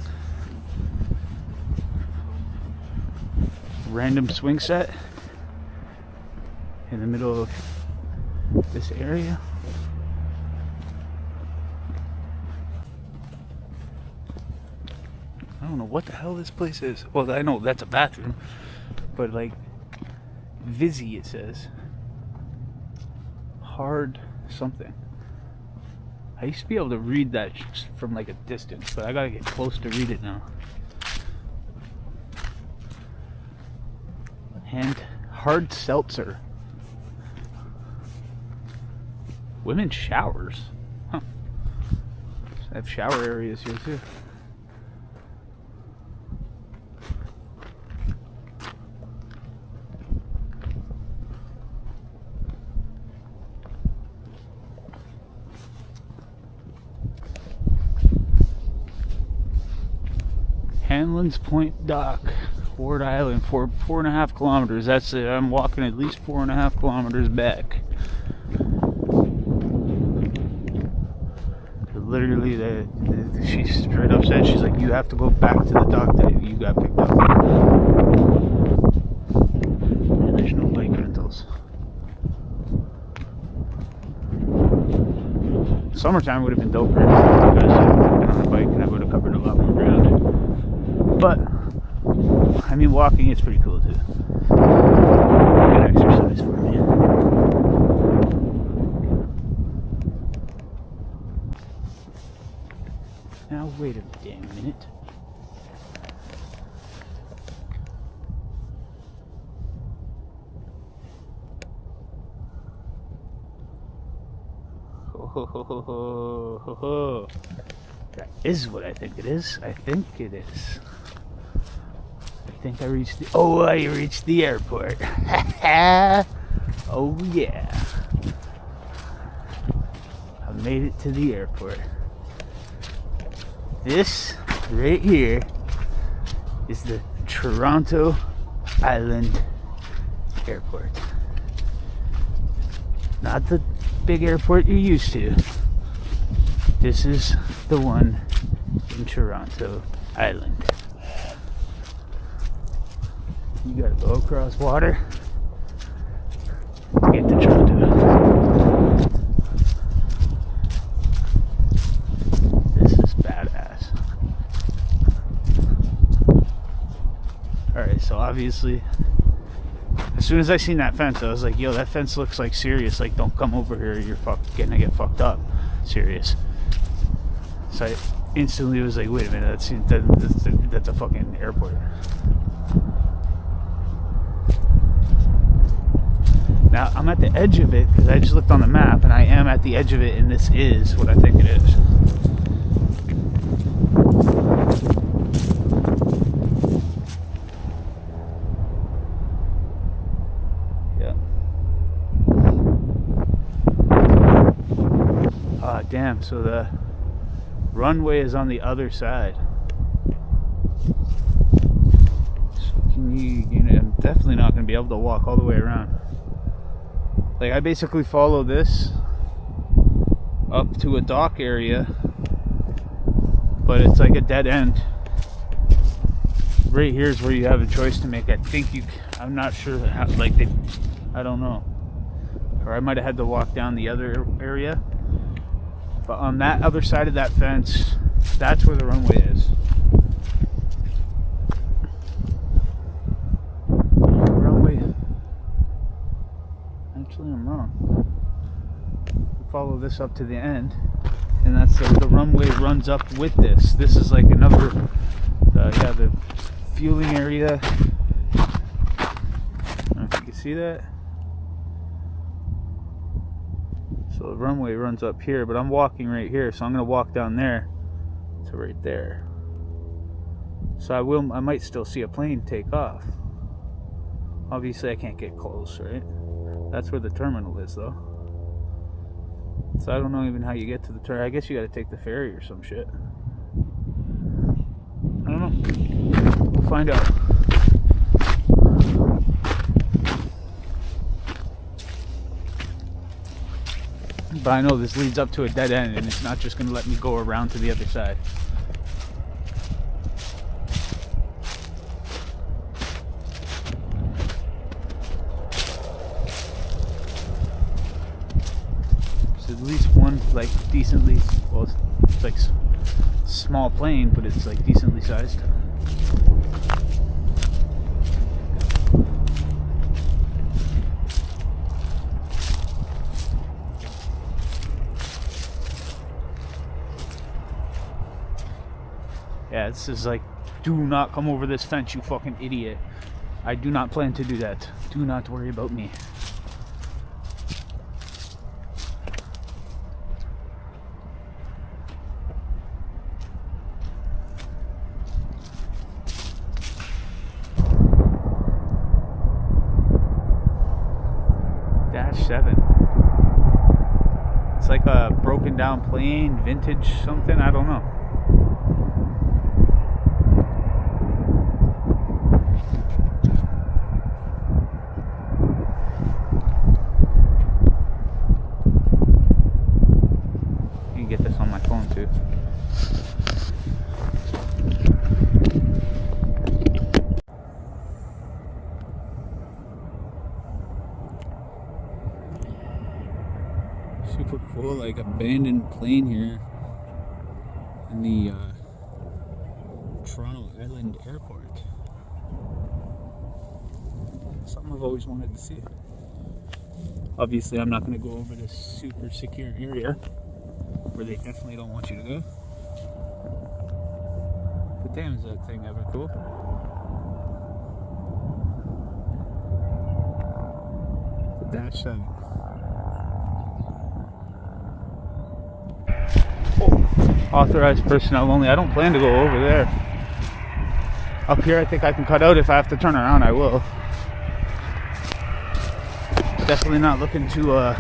Random swing set in the middle of this area. I don't know what the hell this place is. Well, I know that's a bathroom, but like Vizzy it says. Hard something. I used to be able to read that from like a distance, but I gotta get close to read it now. And hard seltzer. Women's showers. Huh. I have shower areas here too. Hanlon's Point Dock, Ward Island, 4.5 kilometers. That's it. I'm walking at least 4.5 kilometers back. Literally, she straight up said, she's like, you have to go back to the dock that you got picked up. And there's no bike rentals. Summertime would have been doper. You guys on the bike, and I would have covered a lot more ground. But I mean, walking is pretty cool too. Good exercise for me. Now wait a damn minute. That is what I think it is. I think it is. I think I reached the... Oh, I reached the airport. Oh, yeah. I made it to the airport. This right here is the Toronto Island Airport. Not the big airport you're used to. This is the one in Toronto Island. You gotta go across water to get to Toronto. This is badass. Alright, so obviously I As soon as I seen that fence, I was like, yo, that fence looks like serious. Like, don't come over here. You're gonna get fucked up. Serious. So I instantly was like, wait a minute, that's a fucking airport. Now, I'm at the edge of it because I just looked on the map, and I am at the edge of it, and this is what I think it is. Damn, so the runway is on the other side. So I'm definitely not going to be able to walk all the way around. Like, I basically follow this up to a dock area, but it's like a dead end. Right here is where you have a choice to make. I'm not sure how, like, I don't know. Or I might have had to walk down the other area. But on that other side of that fence, that's where the runway is. Runway. Actually, I'm wrong. Follow this up to the end, and that's the runway runs up with this. This is like another, the fueling area. I don't know if you can see that. So the runway runs up here, but I'm walking right here, so I'm gonna walk down there to right there. So I might still see a plane take off. Obviously I can't get close, right? That's where the terminal is though. So I don't know even how you get to the terminal. I guess you gotta take the ferry or some shit. I don't know. We'll find out. But I know this leads up to a dead end, and it's not just going to let me go around to the other side. There's at least one, like, decently, well, it's like small plane, but it's like decently sized. Yeah, this is like, do not come over this fence, you fucking idiot. I do not plan to do that. Do not worry about me. Dash 7. It's like a broken down plane, vintage something, I don't know. Get this on my phone too. Super cool, like abandoned plane here in the Toronto Island Airport. Something I've always wanted to see. Obviously, I'm not going to go over this super secure area where they definitely don't want you to go. But damn, is that thing ever cool? The Dash 7. Oh, authorized personnel only. I don't plan to go over there. Up here, I think I can cut out. If I have to turn around, I will. Definitely not looking to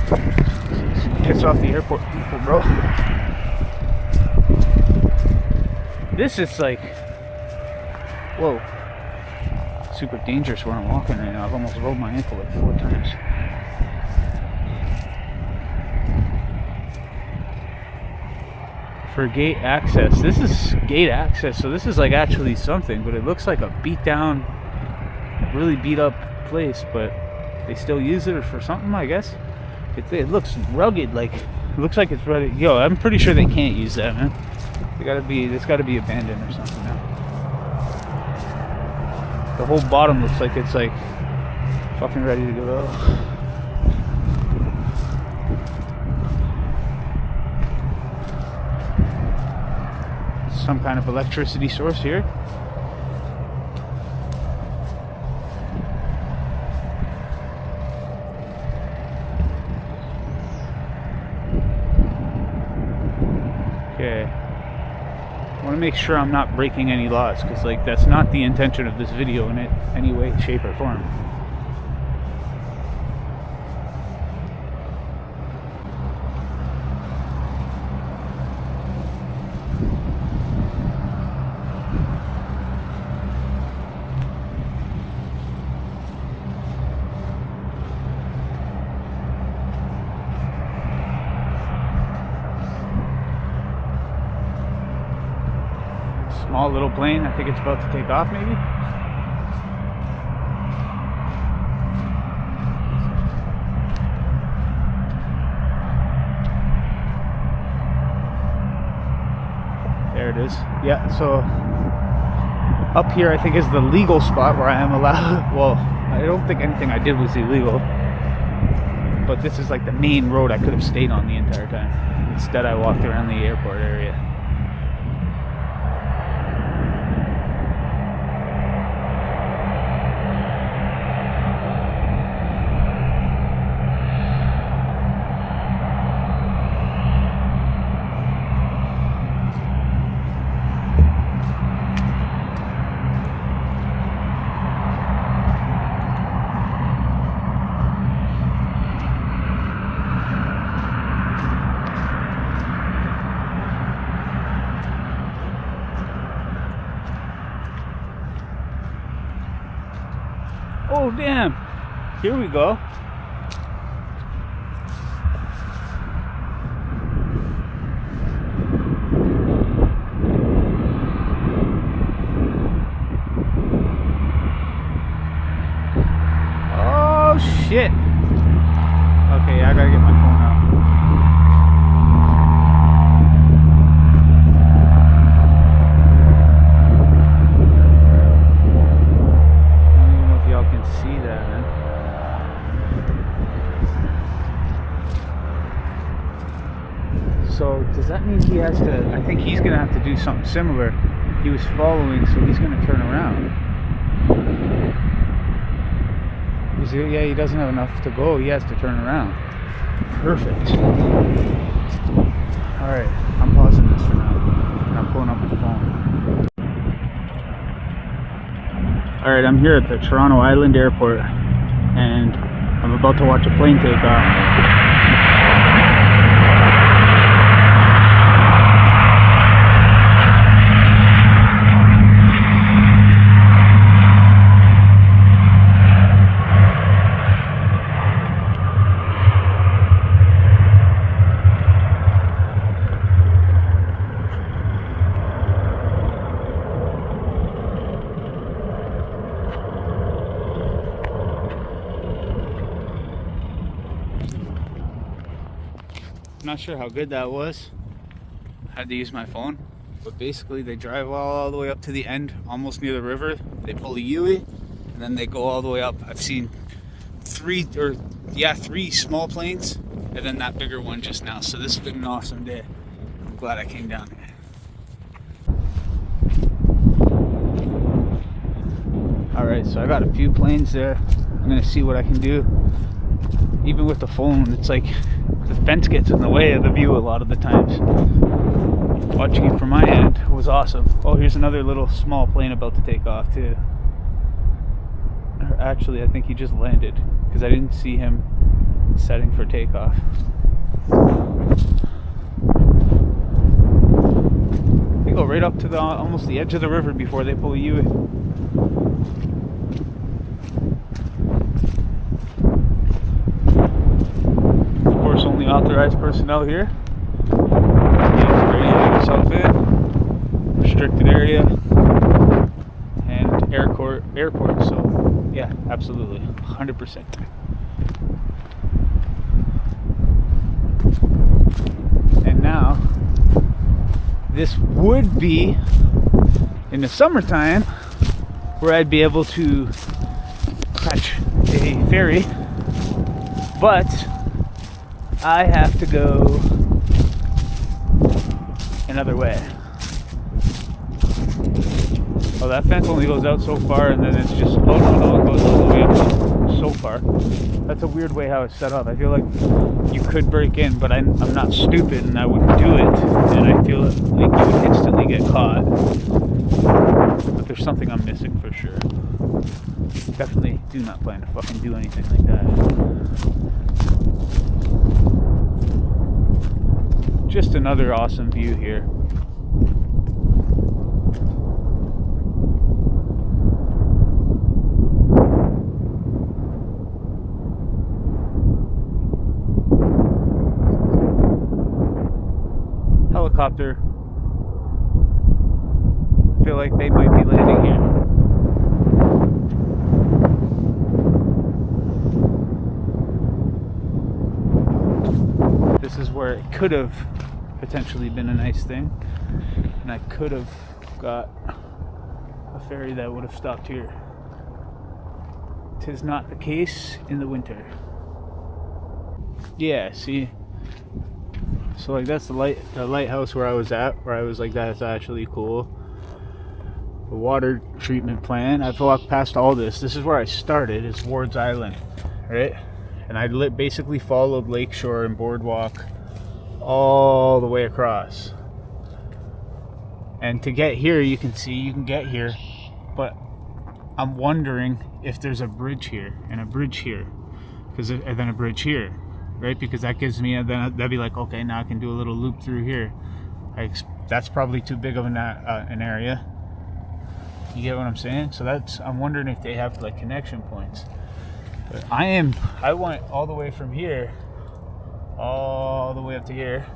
piss off the airport people, bro. This is like, whoa, super dangerous where I'm walking right now. I've almost rolled my ankle like 4 times. For gate access, this is gate access, so this is like actually something, but it looks like a beat down, really beat up place, but they still use it for something, I guess. It looks rugged, like it looks like it's ready. Yo, I'm pretty sure they can't use that, man. It's gotta be abandoned or something now. The whole bottom looks like it's like Fucking ready to go. Some kind of electricity source here. Okay. I want to make sure I'm not breaking any laws, because like that's not the intention of this video in any way, shape, or form. Small little plane. I think it's about to take off, maybe. There it is. Yeah, so up here I think is the legal spot where I am allowed. Well, I don't think anything I did was illegal, but this is like the main road I could have stayed on the entire time. Instead I walked around the airport area. Oh damn, here we go. Oh shit. Okay, I gotta get my phone out. See that, man. So does that mean he has to, I think he's gonna have to do something similar. He was following, so he's gonna turn around. Yeah, he doesn't have enough to go. He has to turn around. Perfect. Alright, I'm pausing this for now. And I'm pulling up my phone. Alright, I'm here at the Toronto Island Airport, and I'm about to watch a plane take off. I'm not sure how good that was. I had to use my phone, but basically they drive all the way up to the end, almost near the river. They pull a U-ey, and then they go all the way up. I've seen three small planes, and then that bigger one just now. So this has been an awesome day. I'm glad I came down here. All right, so I got a few planes there. I'm gonna see what I can do. Even with the phone, it's like the fence gets in the way of the view a lot of the times. Watching it from my end was awesome. Oh, here's another little small plane about to take off too. Or actually, I think he just landed because I didn't see him setting for takeoff. They go right up to almost the edge of the river before they pull a U-ey. Authorized personnel here. You have to radio yourself in. Restricted area and airport. So yeah, absolutely, 100%. And now this would be in the summertime where I'd be able to catch a ferry, but I have to go another way. Oh, that fence only goes out so far, and then it's just, oh no, it goes all the way up so far. That's a weird way how it's set up. I feel like you could break in, but I'm not stupid and I wouldn't do it, and I feel like you would instantly get caught. But there's something I'm missing for sure. Definitely do not plan to fucking do anything like that. Just another awesome view here. Helicopter. I feel like they might be landing here. This is where it could have potentially been a nice thing, and I could have got a ferry that would have stopped here. 'Tis not the case in the winter. Yeah, see. So like that's the lighthouse where I was at, where I was like, that's actually cool. The water treatment plant. I've walked past all this. This is where I started, is Ward's Island, right? And I basically followed Lakeshore and Boardwalk all the way across. And to get here, you can get here, but I'm wondering if there's a bridge here and a bridge here, and then a bridge here. Right, because that gives me, then that'd be like, okay, now I can do a little loop through here. That's probably too big of an area. You get what I'm saying? So I'm wondering if they have like connection points. But I went all the way from here, all the way up to here,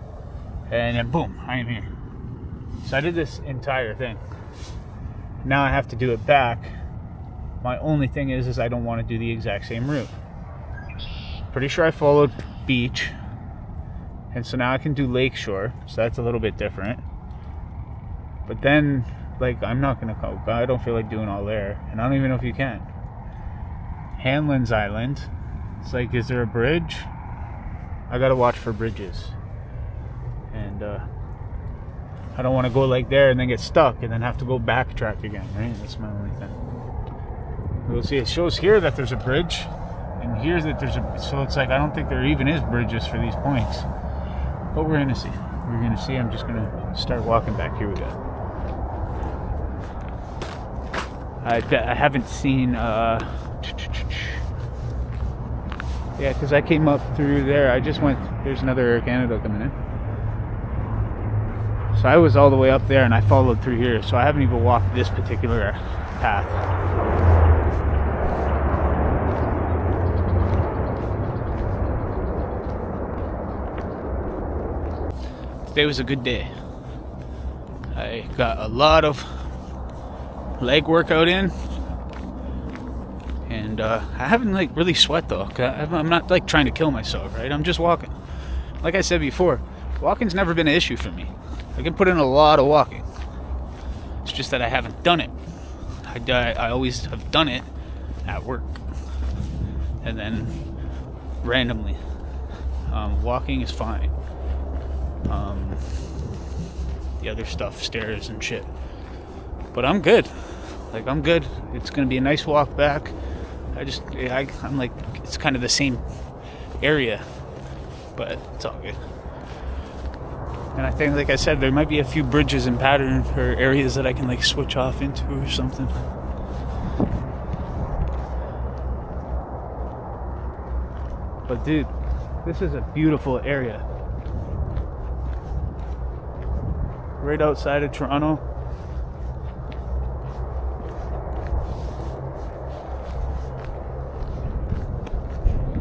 and then boom, I am here. So I did this entire thing. Now I have to do it back. My only thing is I don't want to do the exact same route. Pretty sure I followed beach, and so now I can do Lakeshore, so that's a little bit different. But then, like, I'm not gonna go. I don't feel like doing all there, and I don't even know if you can. Hanlan's Island. It's like, is there a bridge? I gotta watch for bridges, and I don't want to go like there and then get stuck and then have to go backtrack again. Right? That's my only thing. We'll see. It shows here that there's a bridge. And here's that so it's like I don't think there even is bridges for these points, but we're gonna see. I'm just gonna start walking back. Here we go. I haven't seen yeah, because I came up through there. I just went, there's another Air Canada coming in, so I was all the way up there and I followed through here, so I haven't even walked this particular path. Today was a good day. I got a lot of leg workout in, and I haven't like really sweat though. I'm not like trying to kill myself, right? I'm just walking. Like I said before, walking's never been an issue for me. I can put in a lot of walking. It's just that I haven't done it. I always have done it at work, and then randomly. Walking is fine. The other stuff, stairs and shit. But I'm good. Like, I'm good. It's gonna be a nice walk back. I'm like, it's kind of the same area, but it's all good. And I think, like I said, there might be a few bridges and patterns or areas that I can like switch off into or something. But dude, this is a beautiful area. Right outside of Toronto.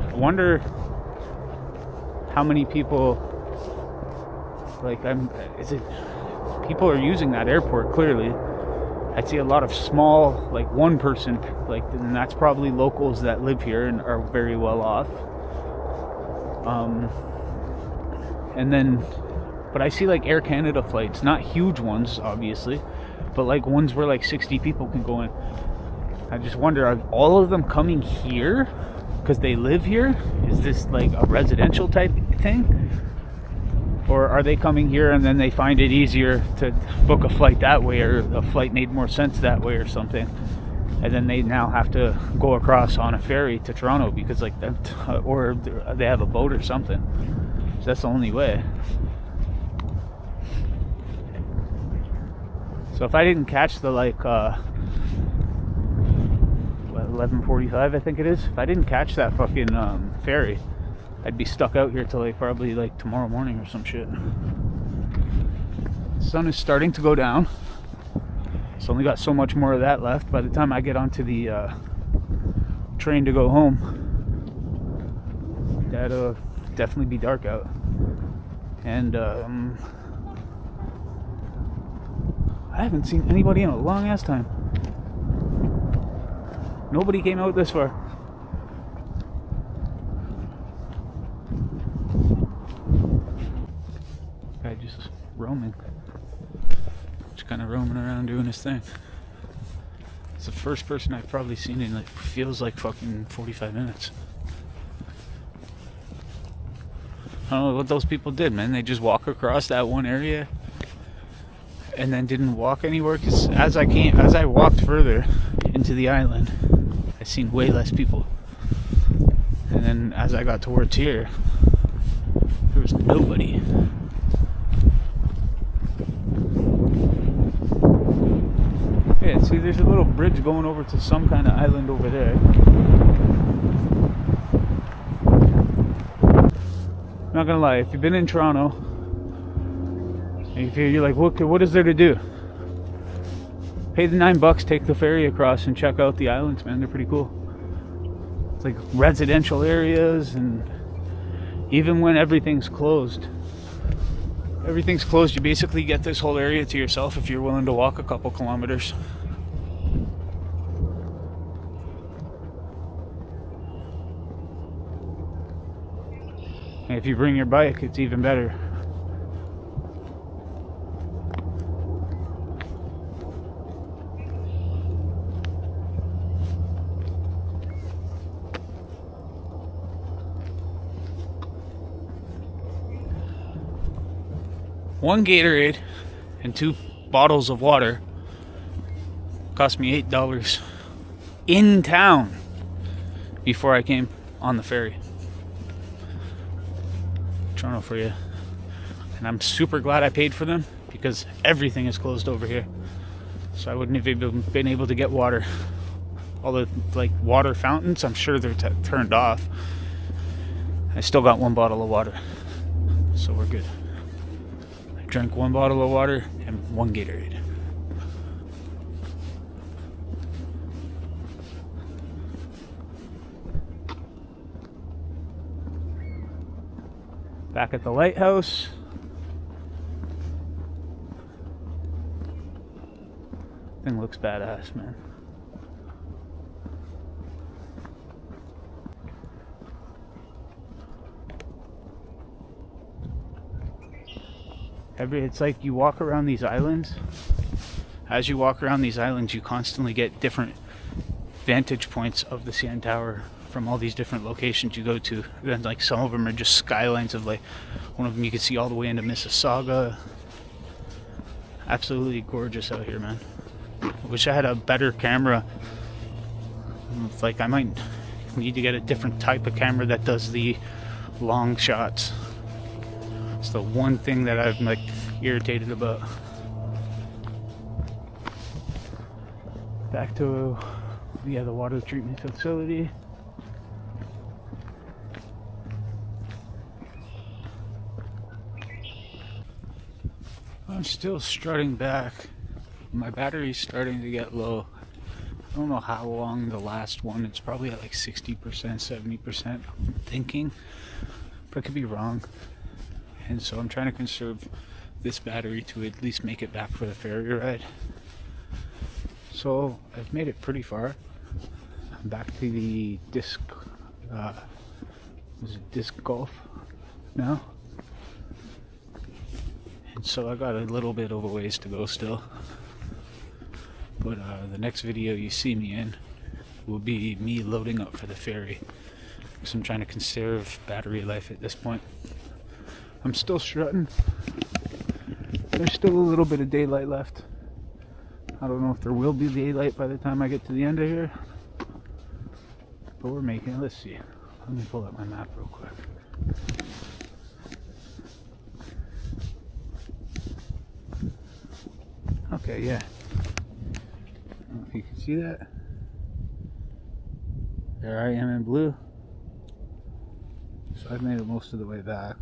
I wonder how many people, like, people are using that airport clearly. I see a lot of small, like, one person, like, and that's probably locals that live here and are very well off. And then, but I see like Air Canada flights, not huge ones obviously, but like ones where like 60 people can go in. I just wonder, are all of them coming here because they live here? Is this like a residential type thing? Or are they coming here and then they find it easier to book a flight that way, or a flight made more sense that way or something, and then they now have to go across on a ferry to Toronto because like that, or they have a boat or something. So that's the only way. So if I didn't catch the like 11:45 I think it is, if I didn't catch that fucking ferry, I'd be stuck out here till like probably like tomorrow morning or some shit. The sun is starting to go down. It's only got so much more of that left. By the time I get onto the train to go home, that'll definitely be dark out. And I haven't seen anybody in a long ass time. Nobody came out this far. Guy just roaming. Just kind of roaming around doing his thing. It's the first person I've probably seen in like feels like fucking 45 minutes. I don't know what those people did, man. They just walk across that one area and then didn't walk anywhere, because as I walked further into the island, I seen way less people. And then as I got towards here, there was nobody. Yeah, see, there's a little bridge going over to some kind of island over there. Not gonna lie, if you've been in Toronto, and you're like, what is there to do? Pay the $9, take the ferry across and check out the islands, man. They're pretty cool. It's like residential areas, and even when everything's closed, you basically get this whole area to yourself if you're willing to walk a couple kilometers. And if you bring your bike, it's even better. One Gatorade and 2 bottles of water cost me $8 in town before I came on the ferry. Toronto for you. And I'm super glad I paid for them, because everything is closed over here. So I wouldn't have even been able to get water. All the like water fountains, I'm sure they're turned off. I still got 1 bottle of water, so we're good. I drank 1 bottle of water and 1 Gatorade. Back at the lighthouse. Thing looks badass, man. It's like you walk around these islands. As you walk around these islands, you constantly get different vantage points of the CN Tower from all these different locations you go to. Then like some of them are just skylines of like, one of them you can see all the way into Mississauga. Absolutely gorgeous out here, man. I wish I had a better camera. Like I might need to get a different type of camera that does the long shots. It's the one thing that I'm like irritated about. Back to the water treatment facility. I'm still strutting back. My battery's starting to get low. I don't know how long the last one. It's probably at like 60%, 70%, I'm thinking, but I could be wrong. And so I'm trying to conserve this battery to at least make it back for the ferry ride. So I've made it pretty far. I'm back to the disc golf now. And so I got a little bit of a ways to go still. But the next video you see me in will be me loading up for the ferry. Because I'm trying to conserve battery life at this point. I'm still strutting. There's still a little bit of daylight left. I don't know if there will be daylight by the time I get to the end of here. But we're making it. Let's see. Let me pull up my map real quick. Okay, yeah. I don't know if you can see that. There I am in blue. So I've made it most of the way back.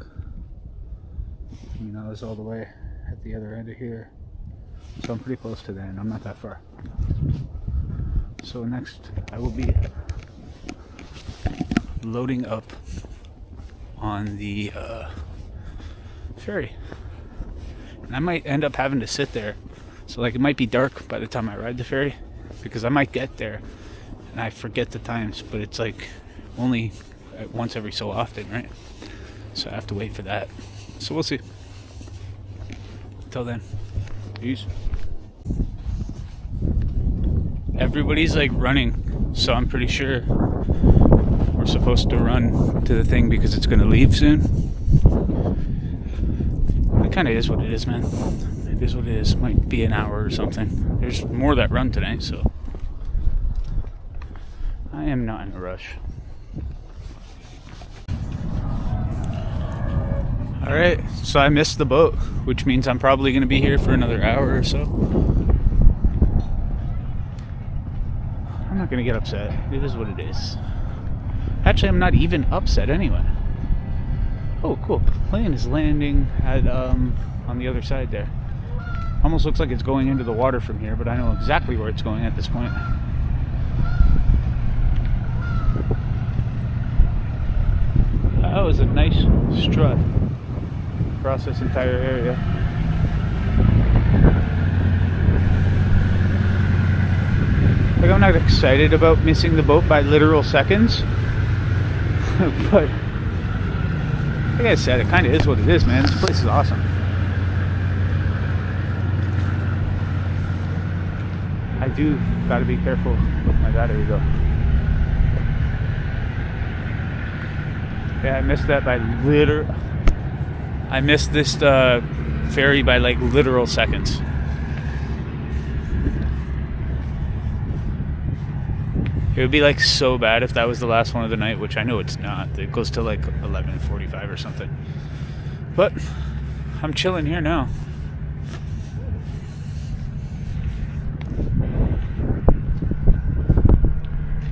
You know, it's all the way at the other end of here. So I'm pretty close to the end. I'm not that far. So next I will be loading up on the ferry. And I might end up having to sit there. So like it might be dark by the time I ride the ferry, because I might get there and I forget the times, but it's like only once every so often, right? So I have to wait for that. So we'll see. Till then, peace. Everybody's like running, so I'm pretty sure we're supposed to run to the thing because it's gonna leave soon. It kind of is what it is, man. It is what it is. Might be an hour or something. There's more that run today, so I am not in a rush. Alright, so I missed the boat, which means I'm probably going to be here for another hour or so. I'm not going to get upset. It is what it is. Actually, I'm not even upset anyway. Oh, cool. Plane is landing at on the other side there. Almost looks like it's going into the water from here, but I know exactly where it's going at this point. That was a nice strut across this entire area. Like, I'm not excited about missing the boat by literal seconds, but like I said, it kind of is what it is, man. This place is awesome. I do gotta be careful with my battery though. Yeah, I missed that by I missed this ferry by like literal seconds. It would be like so bad if that was the last one of the night, which I know it's not. It goes till like 11:45 or something. But I'm chilling here now.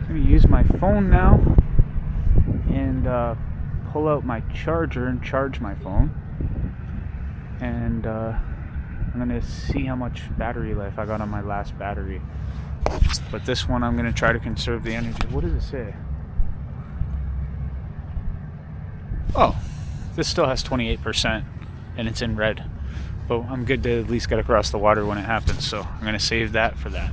I'm gonna use my phone now and pull out my charger and charge my phone. And I'm gonna see how much battery life I got on my last battery. But this one I'm gonna try to conserve the energy. What does it say? Oh, this still has 28% and it's in red. But I'm good to at least get across the water when it happens, so I'm gonna save that for that.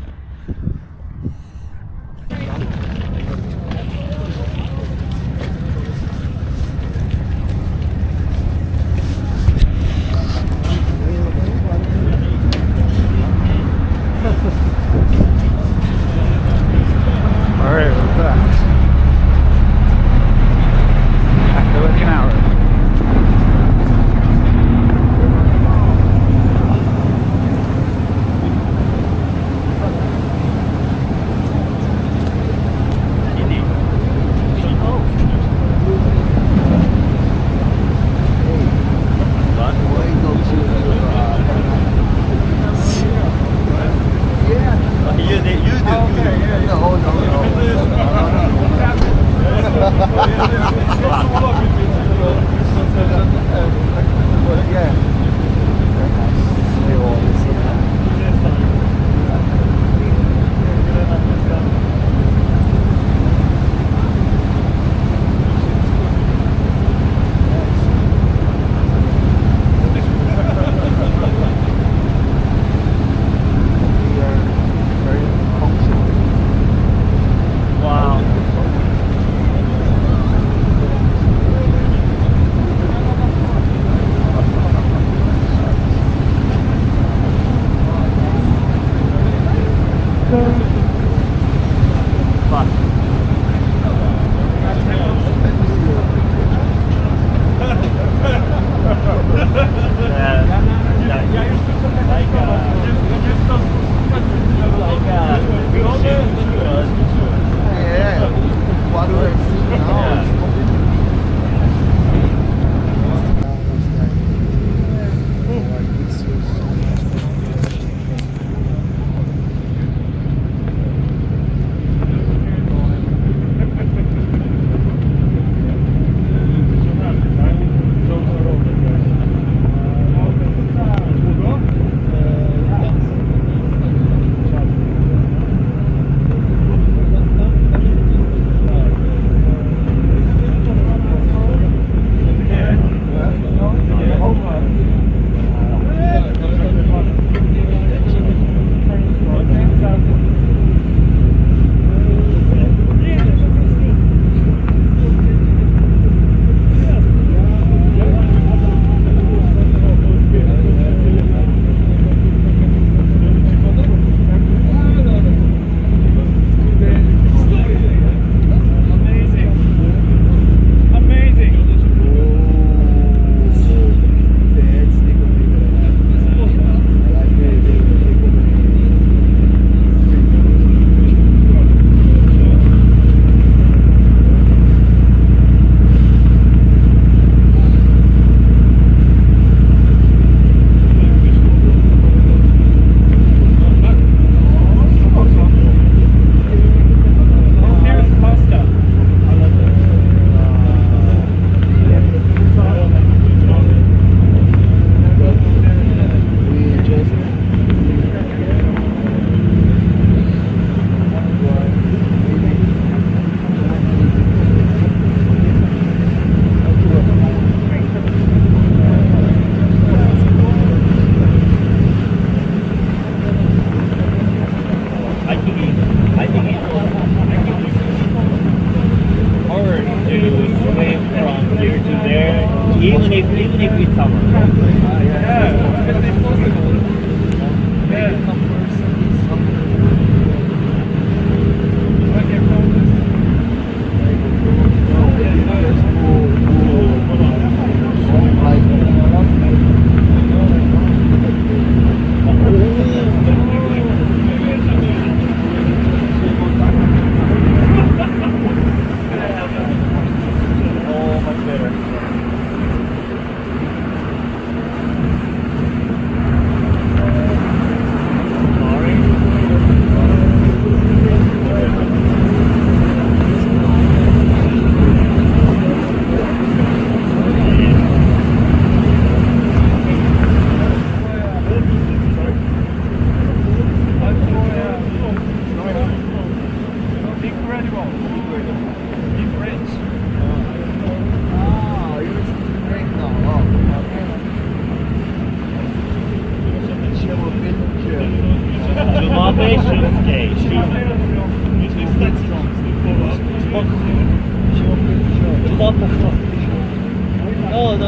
Even if it's summer.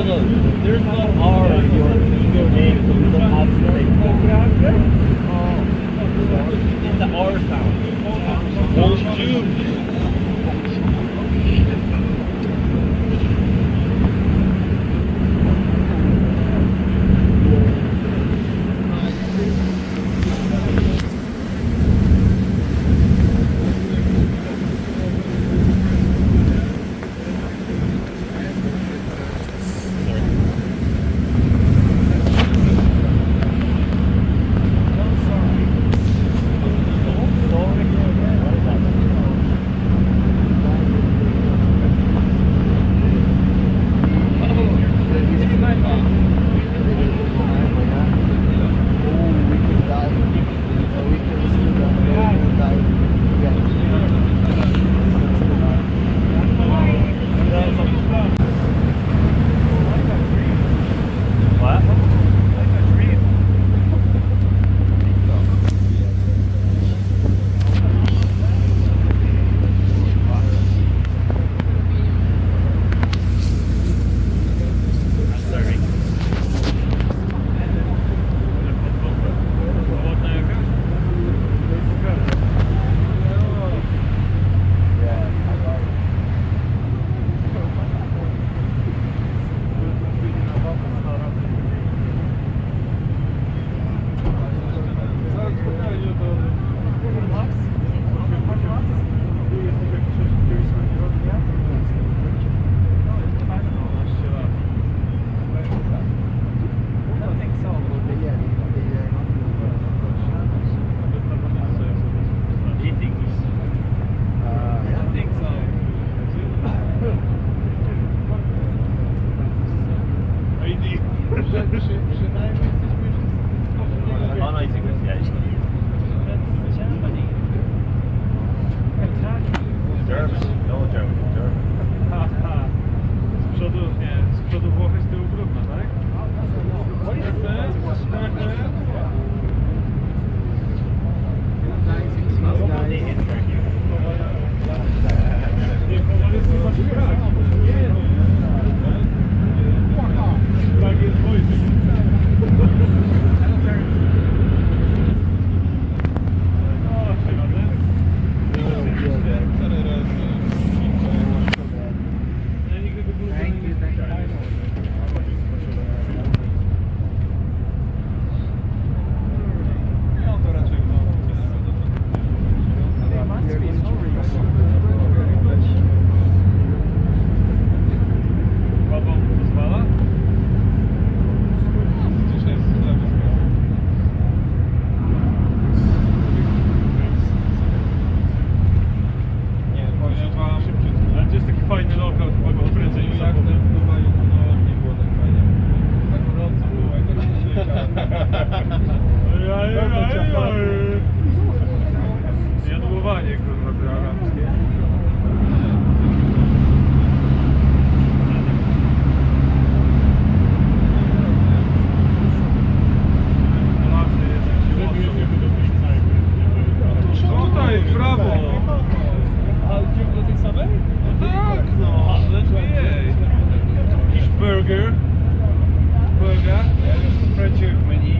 No. There's no R in your name, so we don't have to say it's the R sound. Bonjour. when he